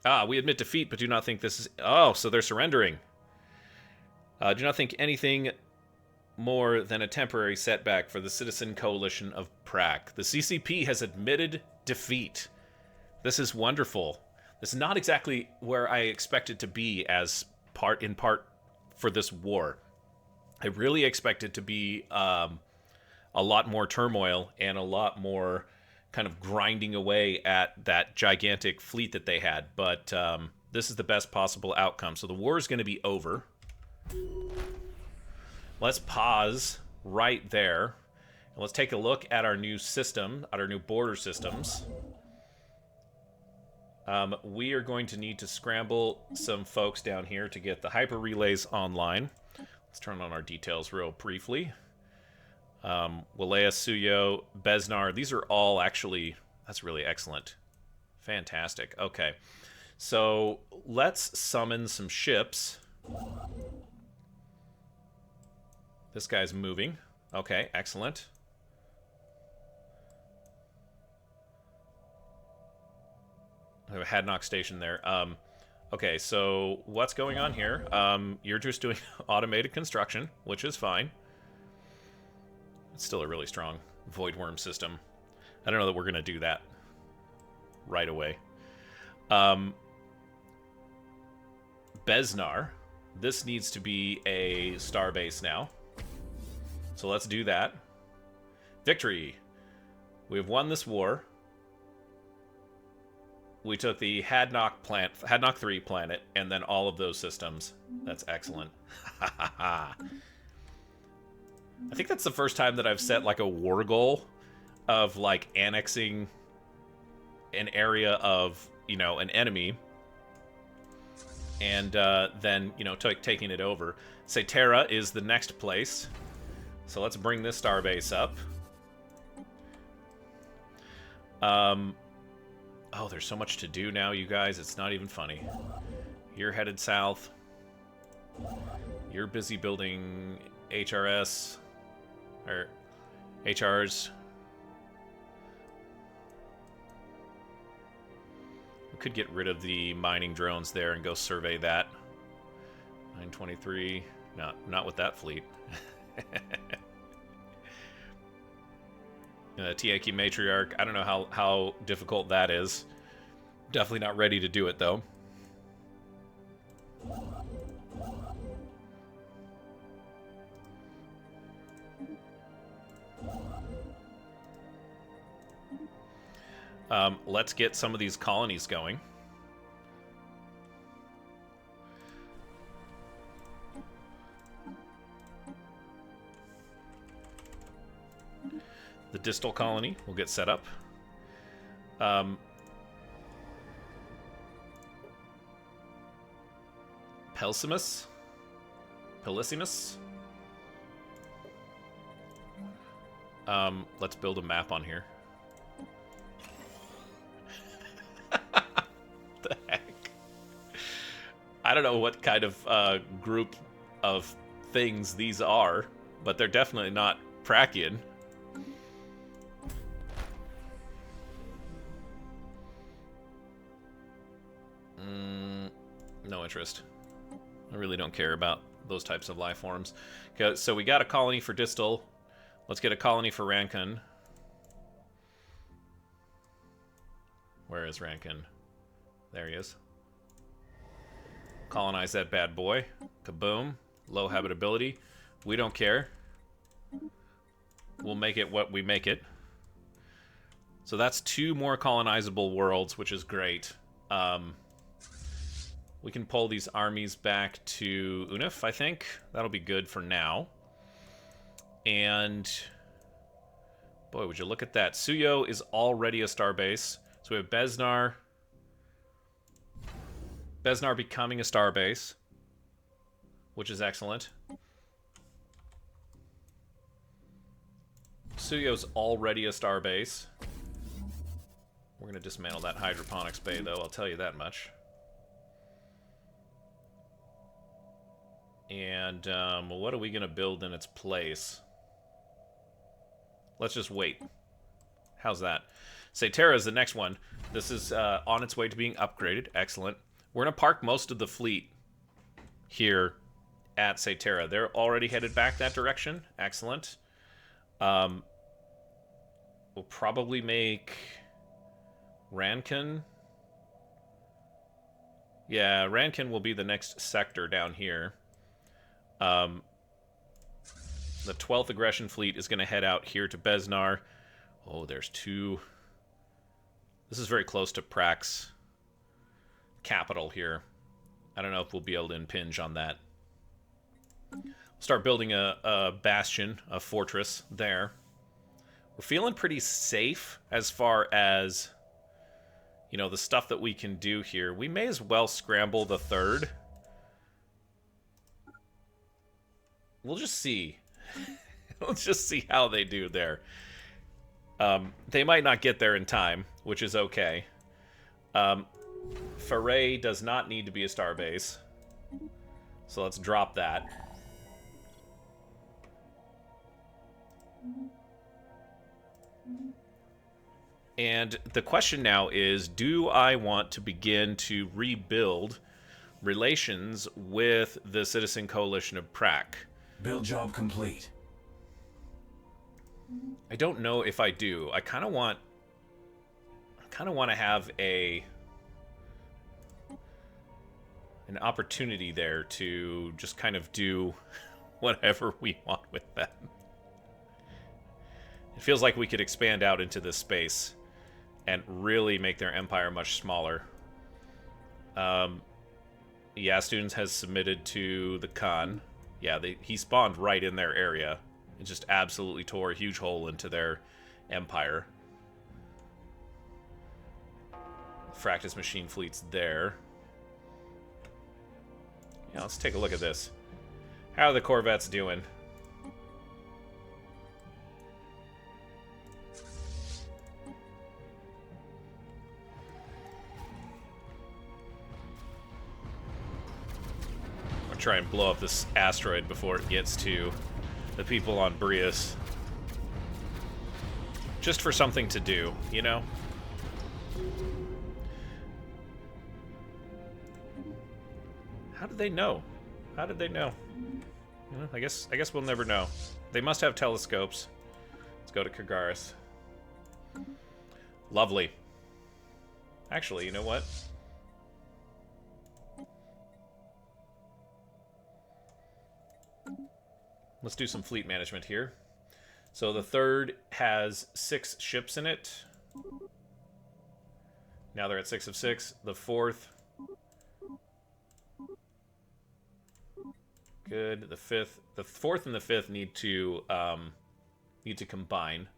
Ah, we admit defeat, but do not think this is... Oh, so they're surrendering. Do not think anything more than a temporary setback for the citizen coalition of Prak. The CCP has admitted defeat. This is wonderful. This is not exactly where I expected to be as in part for this war. I really expected to be a lot more turmoil and a lot more kind of grinding away at that gigantic fleet that they had. But this is the best possible outcome. So the war is going to be over. Let's pause right there. And let's take a look at our new system, at our new border systems. We are going to need to scramble some folks down here to get the hyper relays online. Let's turn on our details real briefly. Walea, Suyo, Besnar, these are all actually... That's really excellent. Fantastic. Okay. So let's summon some ships. This guy's moving. Okay, excellent. We have a Hadnock station there. Okay, so what's going on here? You're just doing automated construction, which is fine. It's still a really strong void worm system. I don't know that we're going to do that right away. Besnar. This needs to be a starbase now. So let's do that. Victory. We have won this war. We took the Hadnock 3 planet, and then all of those systems. That's excellent. I think that's the first time that I've set like a war goal of like annexing an area of, you know, an enemy, and then, you know, taking it over. Cetus is the next place. So let's bring this starbase up. Oh, there's so much to do now, you guys. It's not even funny. You're headed south. You're busy building HRS. Or HRs. We could get rid of the mining drones there and go survey that. 923. Not with that fleet. Tiaki Matriarch, I don't know how difficult that is. Definitely not ready to do it, though. Let's get some of these colonies going. The distal colony will get set up. Pelsimus? Pellissimus? Let's build a map on here. The heck? I don't know what kind of group of things these are, but they're definitely not Prakian. No interest. I really don't care about those types of life forms. Okay, so we got a colony for Distal. Let's get a colony for Rankin. Where is Rankin? There he is. Colonize that bad boy. Kaboom. Low habitability. We don't care. We'll make it what we make it. So that's 2 more colonizable worlds, which is great. We can pull these armies back to Unif, I think. That'll be good for now. And boy, would you look at that. Suyo is already a starbase. So we have Besnar. Besnar becoming a starbase, which is excellent. Suyo's already a starbase. We're going to dismantle that hydroponics bay, though, I'll tell you that much. And what are we going to build in its place? Let's just wait. How's that? Ceterra is the next one. This is on its way to being upgraded. Excellent. We're going to park most of the fleet here at Ceterra. They're already headed back that direction. Excellent. We'll probably make Rankin. Yeah, Rankin will be the next sector down here. The 12th Aggression Fleet is going to head out here to Besnar. Oh, there's 2. This is very close to Prak's capital here. I don't know if we'll be able to impinge on that. We'll start building a bastion, a fortress there. We're feeling pretty safe as far as, you know, the stuff that we can do here. We may as well scramble the 3rd. We'll just see. Let's just see how they do there. They might not get there in time, which is okay. Foray does not need to be a starbase. So let's drop that. And the question now is, do I want to begin to rebuild relations with the Citizen Coalition of Prak? Build job complete. I don't know if I do. I kind of want to have an opportunity there to just kind of do whatever we want with them. It feels like we could expand out into this space and really make their empire much smaller. Students has submitted to the Khan. Yeah, he spawned right in their area. It just absolutely tore a huge hole into their empire. Fractus machine fleet's there. Yeah, let's take a look at this. How are the Corvettes doing? I'll try and blow up this asteroid before it gets to the people on Brius. Just for something to do, you know? How did they know? How did they know? You know, I guess we'll never know. They must have telescopes. Let's go to Kagaris. Lovely. Actually, you know what? Let's do some fleet management here. So the 3rd has 6 ships in it. Now they're at 6 of 6. The 4th. Good. The 5th. The 4th and the 5th need to combine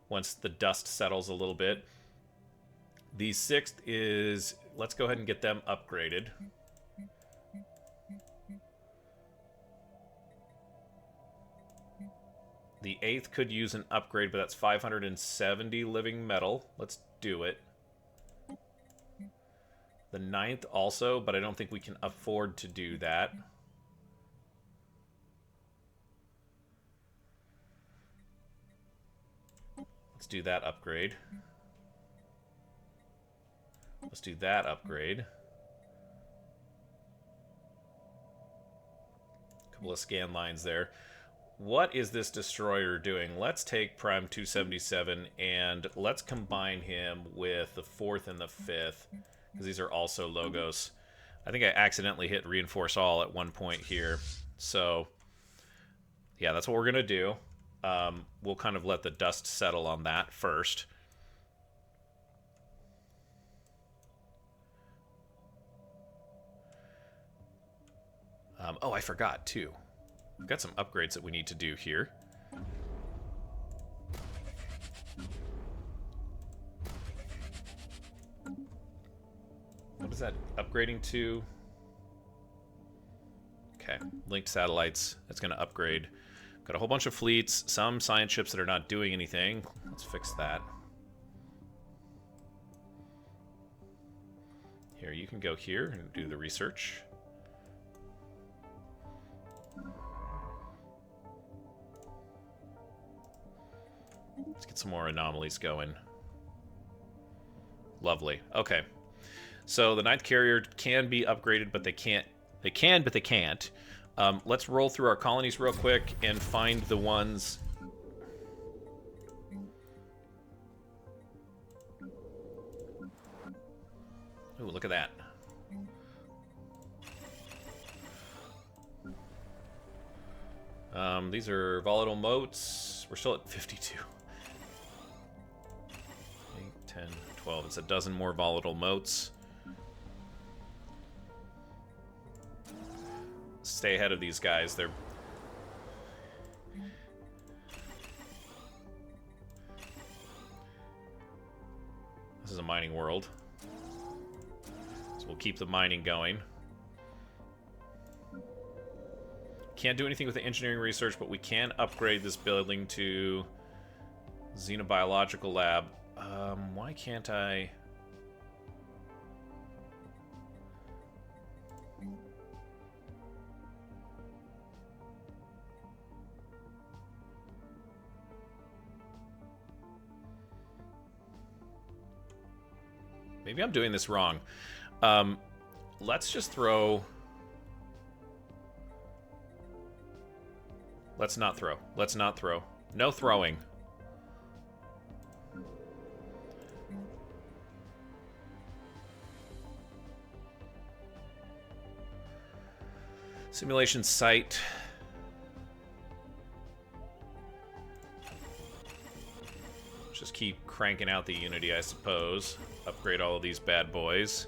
once the dust settles a little bit. The 6th is... Let's go ahead and get them upgraded. The 8th could use an upgrade, but that's 570 living metal. Let's do it. The 9th also, but I don't think we can afford to do that. Let's do that upgrade. Let's do that upgrade. Couple of scan lines there. What is this destroyer doing? Let's take Prime 277 and let's combine him with the 4th and the 5th, because these are also logos. I think I accidentally hit reinforce all at one point here. So Yeah, that's what we're going to do. We'll kind of let the dust settle on that first. Oh, I forgot, too. We've got some upgrades that we need to do here. What is that upgrading to? Okay, linked satellites. That's going to upgrade. Got a whole bunch of fleets, some science ships that are not doing anything. Let's fix that. Here, you can go here and do the research. Let's get some more anomalies going. Lovely. Okay. So the ninth carrier can be upgraded, but they can't. They can, but they can't. Let's roll through our colonies real quick and find the ones. Ooh, look at that. These are volatile motes. We're still at 52. 8, 10, 12. It's a dozen more volatile motes. Stay ahead of these guys. They're... This is a mining world. So we'll keep the mining going. Can't do anything with the engineering research, but we can upgrade this building to Xenobiological Lab. Why can't I... Maybe I'm doing this wrong. Let's just throw... Let's not throw. Let's not throw. No throwing. Simulation site. Let's just keep cranking out the Unity, I suppose. Upgrade all of these bad boys.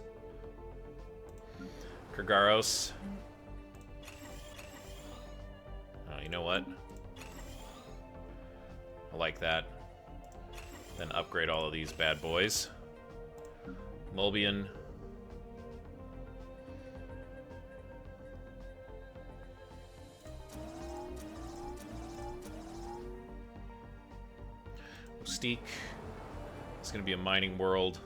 Kurgaros. Oh, you know what? I like that. Then upgrade all of these bad boys. Mulbian. Steak. It's going to be a mining world.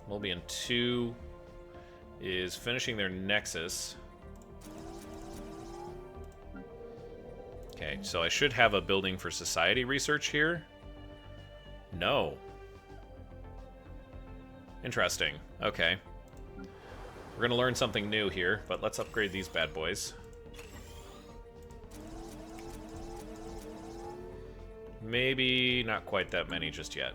Mulbian 2 is finishing their Nexus. Okay, so I should have a building for society research here. No. Interesting. Okay. We're going to learn something new here, but let's upgrade these bad boys. Maybe not quite that many just yet.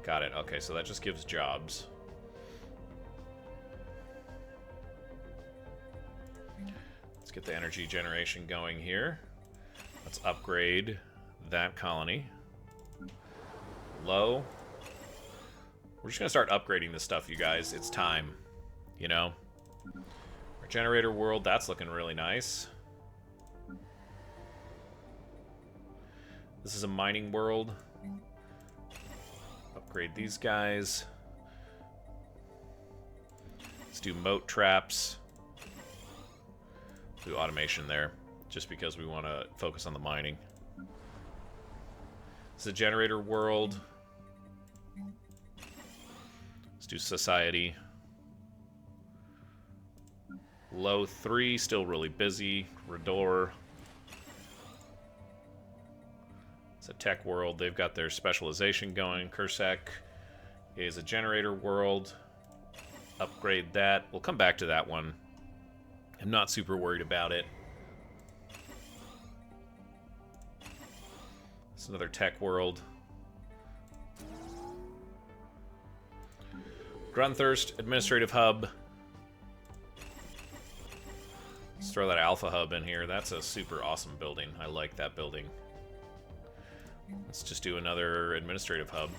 Got it. Okay, so that just gives jobs. Let's get the energy generation going here. Let's upgrade that colony. Low. We're just going to start upgrading this stuff, you guys. It's time. You know? Our generator world, that's looking really nice. This is a mining world. Upgrade these guys. Let's do moat traps. Do automation there, just because we want to focus on the mining. It's a generator world. Let's do society. Low 3, still really busy. Rador. It's a tech world. They've got their specialization going. Kursek is a generator world. Upgrade that. We'll come back to that one. I'm not super worried about it. It's another tech world. Grunthurst, administrative hub. Let's throw that alpha hub in here. That's a super awesome building. I like that building. Let's just do another administrative hub.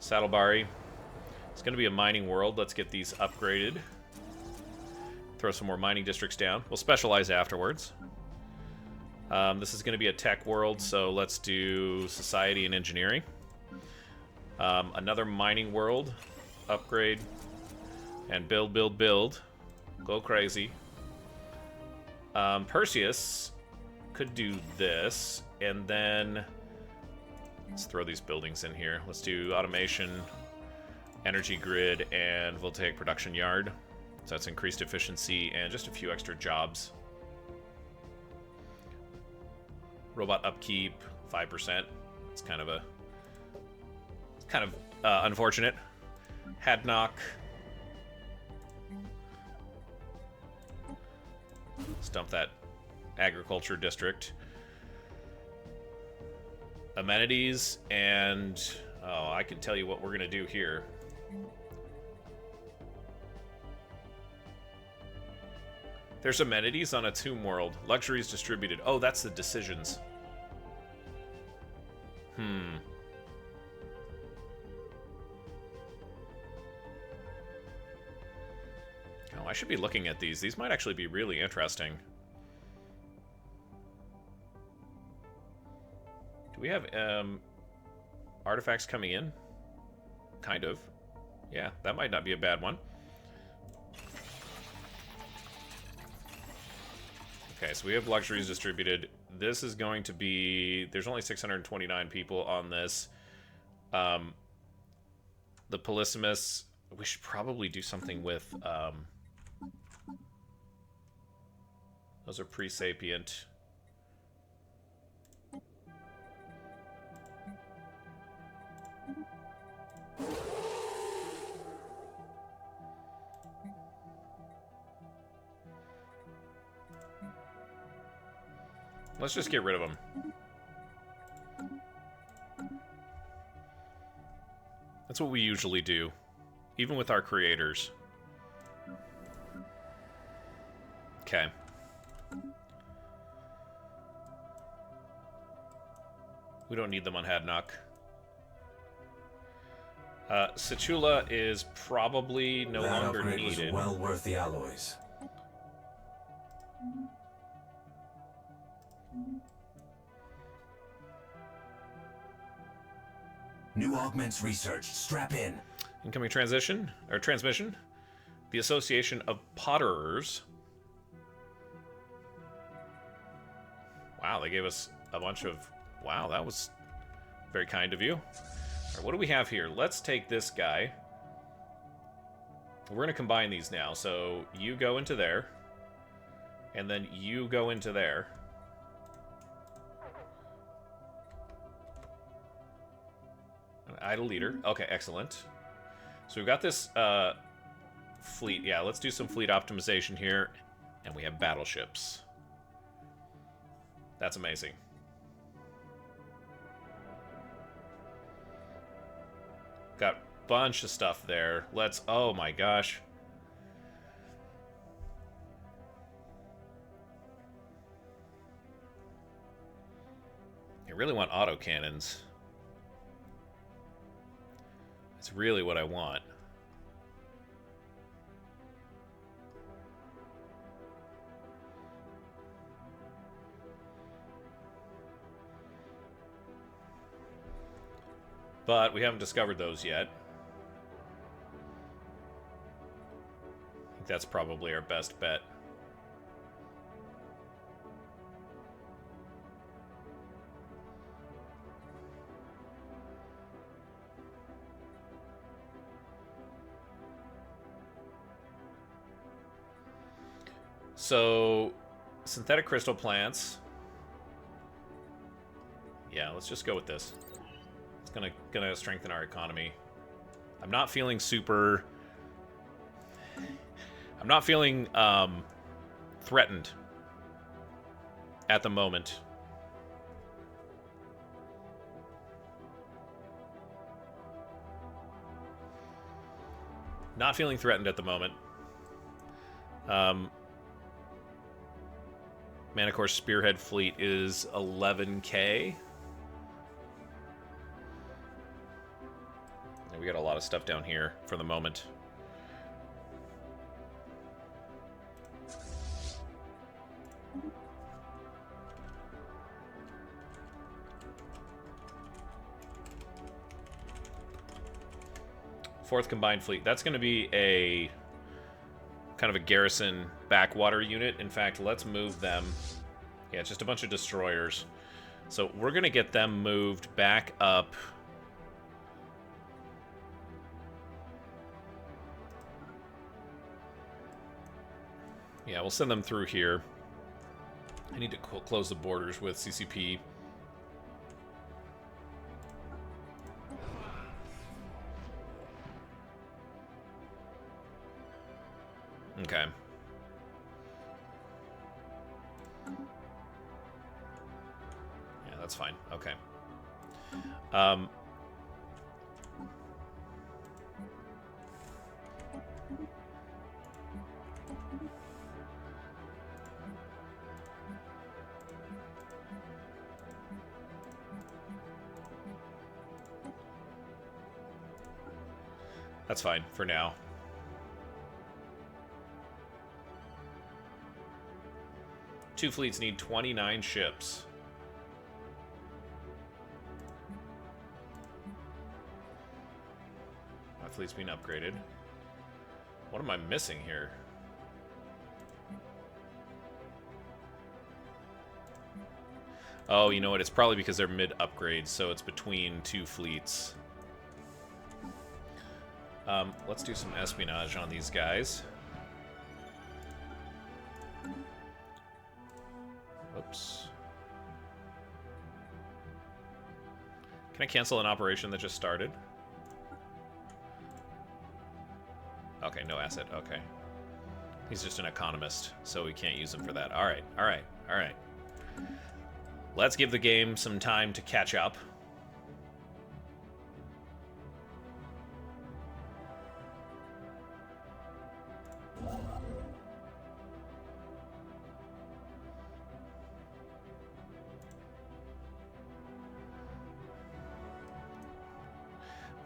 Saddlebari. It's going to be a mining world. Let's get these upgraded. Throw some more mining districts down. We'll specialize afterwards. This is going to be a tech world, so let's do society and engineering. Another mining world. Upgrade. And build, build, build. Go crazy. Perseus could do this, and then let's throw these buildings in here. Let's do automation, energy grid, and voltaic production yard. So that's increased efficiency and just a few extra jobs. Robot upkeep, 5%. It's kind of unfortunate. Hadnock. Stump that agriculture district. Amenities, and oh, I can tell you what we're gonna do here. There's amenities on a tomb world. Luxuries distributed. Oh, that's the decisions. Oh, I should be looking at these. These might actually be really interesting. Do we have artifacts coming in? Kind of. Yeah, that might not be a bad one. Okay, so we have luxuries distributed. This is going to be... There's only 629 people on this. The Polysimus... We should probably do something with... those are pre-sapient. Let's just get rid of them. That's what we usually do, even with our creators. Okay. We don't need them on Hadnock. Situla is probably no longer needed. Was well worth the alloys. New augments researched. Strap in. Incoming transition or transmission. The Association of Potterers. Wow, they gave us a bunch of... Wow, that was very kind of you. All right, what do we have here? Let's take this guy. We're going to combine these now. So you go into there. And then you go into there. An idle leader. Okay, excellent. So we've got this fleet. Yeah, let's do some fleet optimization here. And we have battleships. That's amazing. Got a bunch of stuff there. Let's... Oh my gosh. I really want autocannons. That's really what I want. But we haven't discovered those yet. I think that's probably our best bet. So, synthetic crystal plants. Yeah, let's just go with this. It's gonna strengthen our economy. I'm not feeling super... I'm not feeling threatened at the moment. Not feeling threatened at the moment. Manicor's Spearhead fleet is 11k. We got a lot of stuff down here for the moment. Fourth Combined Fleet. That's going to be a kind of a garrison backwater unit. In fact, let's move them. Yeah, it's just a bunch of destroyers. So we're going to get them moved back up. Yeah, we'll send them through here. I need to close the borders with CCP. Okay. Yeah, that's fine. Okay. That's fine for now. Two fleets need 29 ships. My fleet's being upgraded. What am I missing here? Oh, you know what? It's probably because they're mid-upgrades, so it's between two fleets. Let's do some espionage on these guys. Oops. Can I cancel an operation that just started? Okay, no asset. Okay. He's just an economist, so we can't use him for that. Alright, alright, alright. Let's give the game some time to catch up.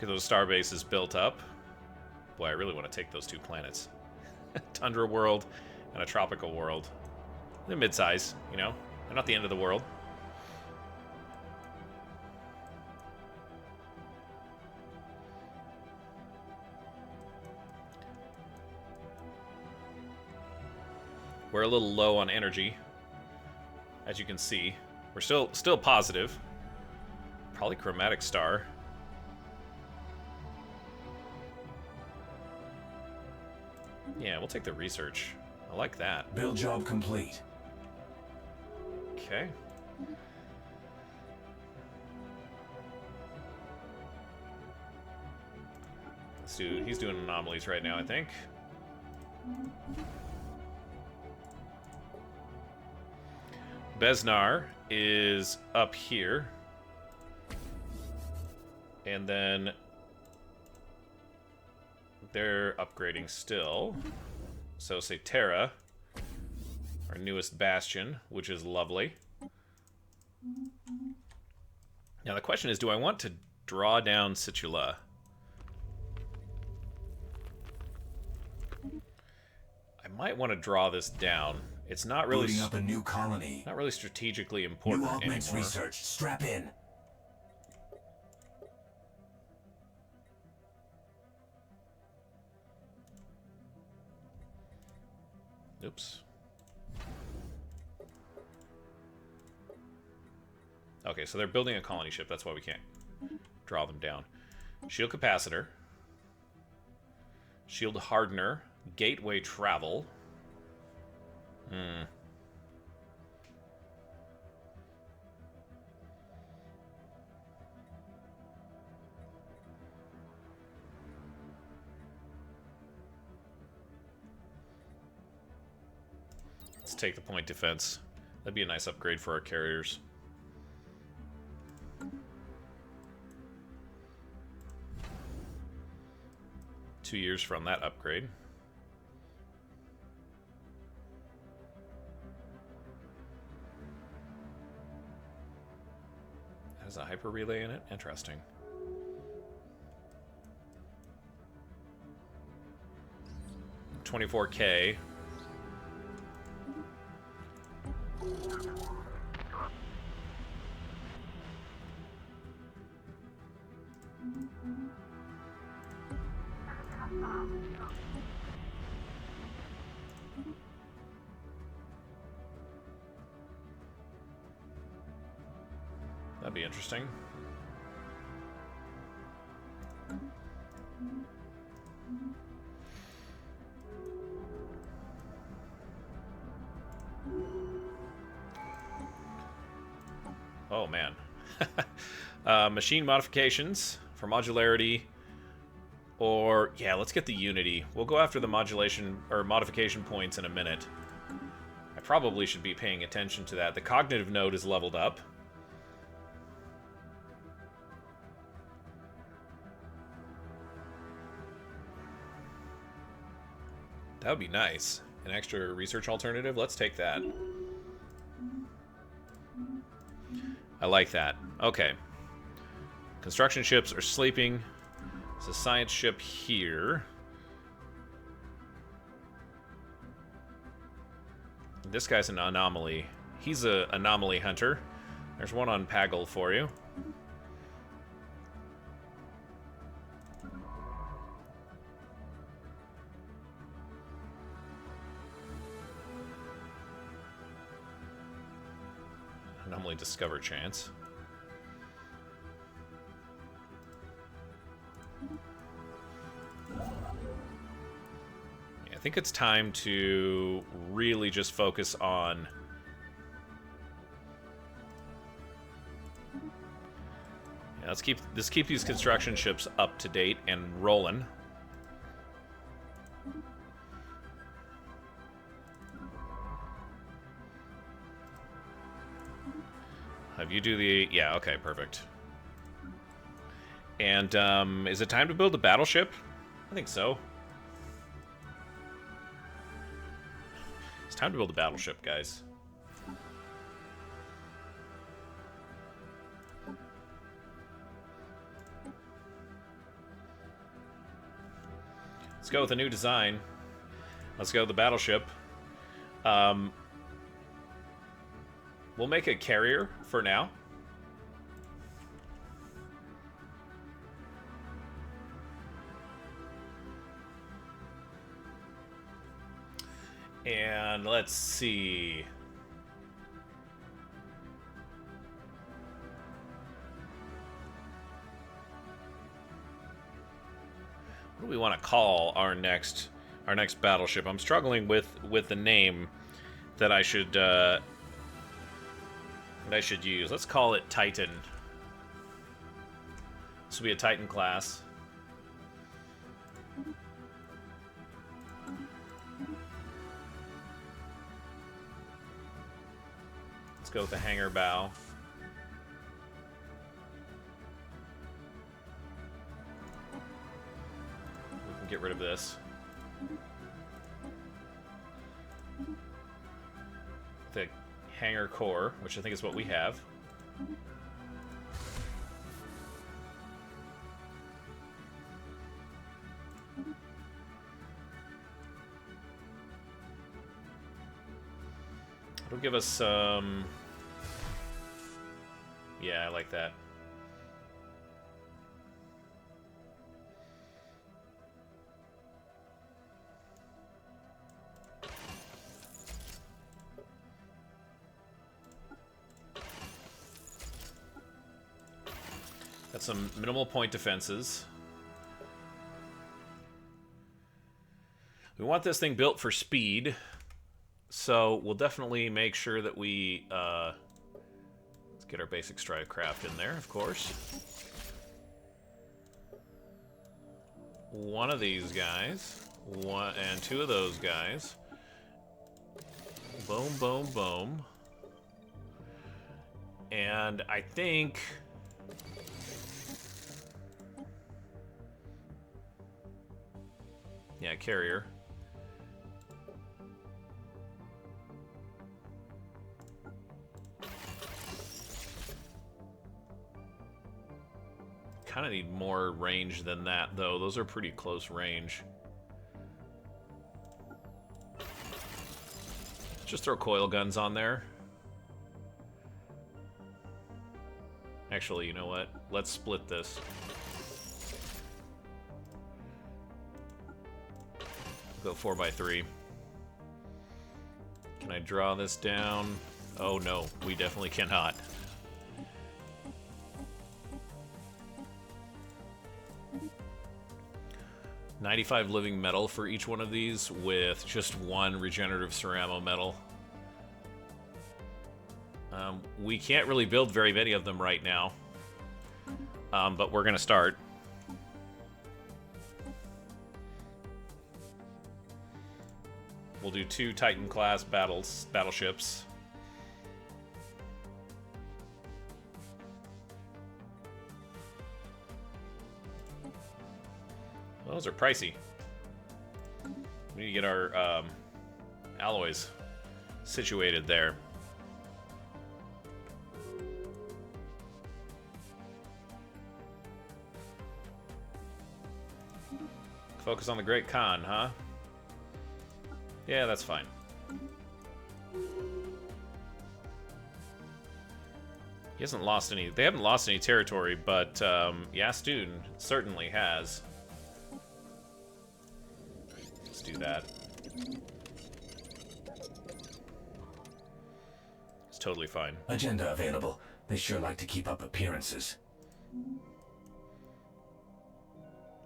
Get those star bases built up. Boy, I really want to take those two planets. Tundra world and a tropical world. They're mid-size, you know? They're not the end of the world. We're a little low on energy, as you can see. We're still positive. Probably chromatic star. Yeah, we'll take the research. I like that. Build job complete. Okay. This dude, he's doing anomalies right now, I think. Besnar is up here. And then they're upgrading still. So say Terra, our newest bastion, which is lovely. Now the question is, do I want to draw down Situla? I might want to draw this down. It's not really Building up a new colony. not really strategically important New augments anymore. research. Strap in. Oops. Okay, so they're building a colony ship. That's why we can't draw them down. Shield capacitor. Shield hardener. Gateway travel. Let's take the point defense. That'd be a nice upgrade for our carriers. 2 years from that upgrade. It has a hyper relay in it? Interesting. $24K. That'd be interesting. Oh, man. Machine modifications for modularity. Or, yeah, let's get the Unity. We'll go after the modulation or modification points in a minute. I probably should be paying attention to that. The cognitive node is leveled up. That would be nice. An extra research alternative. Let's take that. I like that. Okay. Construction ships are sleeping. There's a science ship here. This guy's an anomaly. He's an anomaly hunter. There's one on Paggle for you. Anomaly discover chance. I think it's time to really just focus on let's keep these construction ships up to date and rolling. Have you do the okay, perfect. And is it time to build a battleship? I think so. It's time to build a battleship, guys. Let's go with a new design. Let's go with the battleship. We'll make a carrier for now. And let's see. What do we want to call our next battleship? I'm struggling with the name that I should use. Let's call it Titan. This will be a Titan class. Let's go with the hangar bow. We can get rid of this. The hangar core, which I think is what we have. It'll give us some... yeah, I like that. Got some minimal point defenses. We want this thing built for speed, so we'll definitely make sure that we let's get our basic strike craft in there, of course. One of these guys, one and two of those guys. Boom, boom, boom. And I think Yeah, carrier. Kind of need more range than that, though. Those are pretty close range. Just throw coil guns on there. Actually, you know what? Let's split this. Go 4x3. Can I draw this down? Oh no, we definitely cannot. $95 living metal for each one of these, with just 1 regenerative ceramo metal. We can't really build very many of them right now, but we're gonna start. We'll do 2 Titan-class battleships. Those are pricey. We need to get our alloys situated there. Focus on the Great Khan, huh? Yeah, that's fine. He hasn't lost any. They haven't lost any territory, but Yastun certainly has. Let's do that. It's totally fine. Agenda available. They sure like to keep up appearances.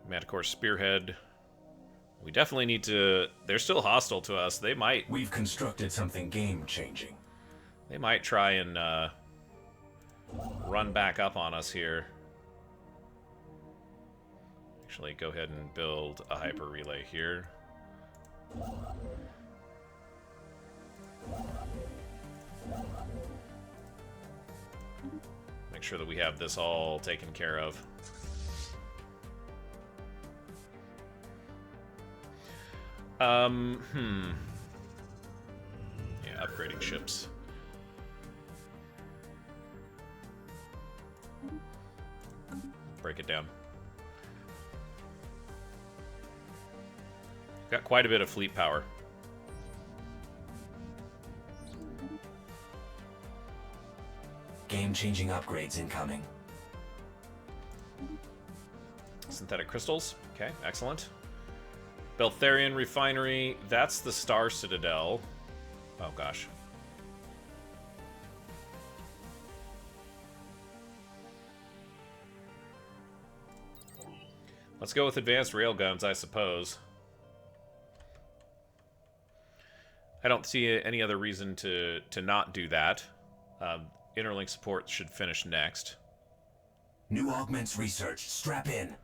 Manticore Spearhead. We definitely need to... They're still hostile to us. They might... We've constructed something game-changing. They might try and run back up on us here. Actually, go ahead and build a hyper relay here. Make sure that we have this all taken care of. Yeah, upgrading ships. Break it down. Got quite a bit of fleet power. Game-changing upgrades incoming. Synthetic crystals. Okay, excellent. Beltharian Refinery, that's the Star Citadel. Oh, gosh. Let's go with advanced railguns, I suppose. I don't see any other reason to not do that. Interlink support should finish next. New augments research. Strap in.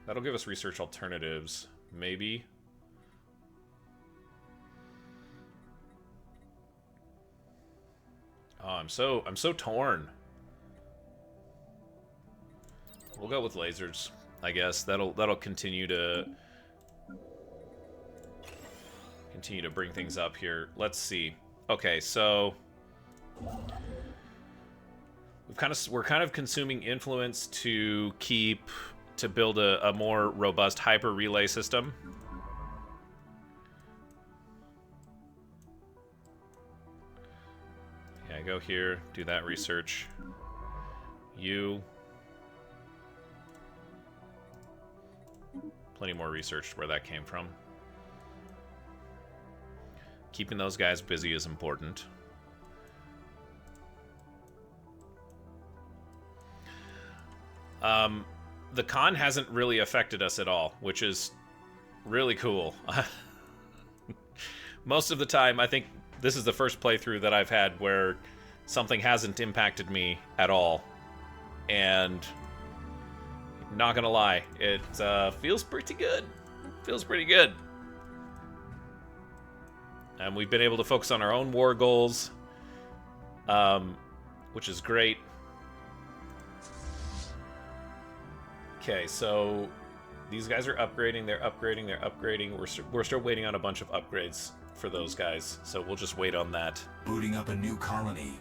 That'll give us research alternatives, maybe. Oh, I'm so torn. We'll go with lasers, I guess. That'll continue to bring things up here. Let's see. Okay, so we're kind of consuming influence to build a more robust hyper relay system. Yeah, go here, do that research. Plenty more research where that came from. Keeping those guys busy is important. The con hasn't really affected us at all, which is really cool. Most of the time, I think this is the first playthrough that I've had where something hasn't impacted me at all. And not gonna lie, it feels pretty good. Feels pretty good. And we've been able to focus on our own war goals. which is great. Okay, so these guys are upgrading, they're upgrading, they're upgrading. We're still waiting on a bunch of upgrades for those guys, so we'll just wait on that. Booting up a new colony.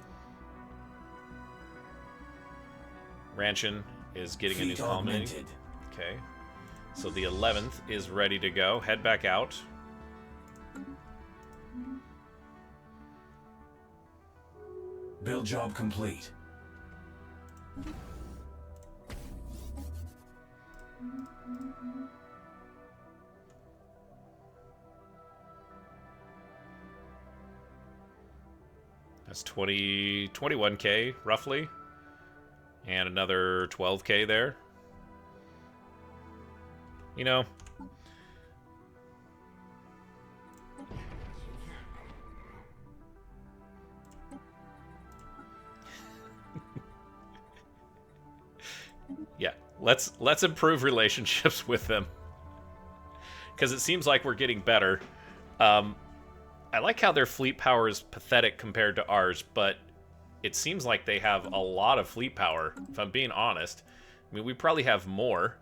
Ranchin is getting a new Fleet colony. augmented. Okay, so the 11th is ready to go. Head back out. Build job complete. That's 21k roughly, and another 12k there. You know, yeah, let's improve relationships with them, because it seems like we're getting better. I like how their fleet power is pathetic compared to ours, but it seems like they have a lot of fleet power, if I'm being honest. I mean, we probably have more.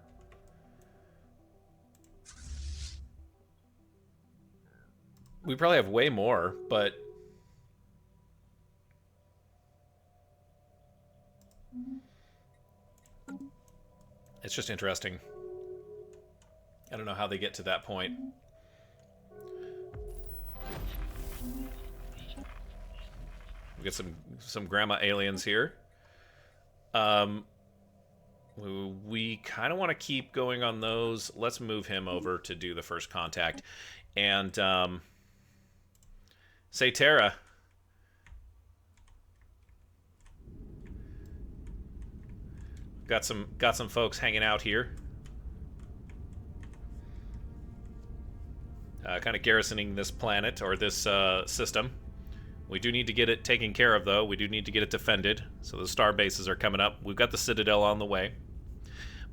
We probably have way more, but... it's just interesting. I don't know how they get to that point. We get some grandma aliens here. We kind of want to keep going on those. Let's move him over to do the first contact. And say Terra. Got some folks hanging out here. Kind of garrisoning this planet or this system. We do need to get it taken care of, though. We do need to get it defended. So the star bases are coming up. We've got the Citadel on the way.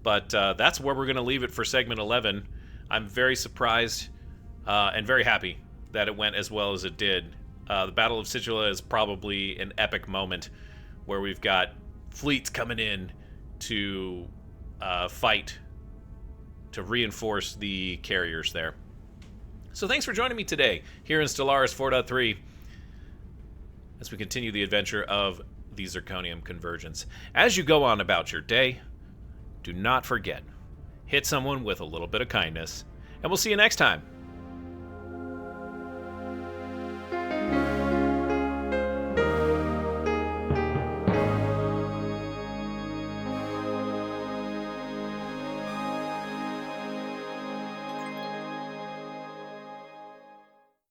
But that's where we're going to leave it for segment 11. I'm very surprised and very happy that it went as well as it did. The Battle of Situla is probably an epic moment where we've got fleets coming in to fight, to reinforce the carriers there. So thanks for joining me today here in Stellaris 4.3 as we continue the adventure of the Zirconium Convergence. As you go on about your day, do not forget, hit someone with a little bit of kindness, and we'll see you next time.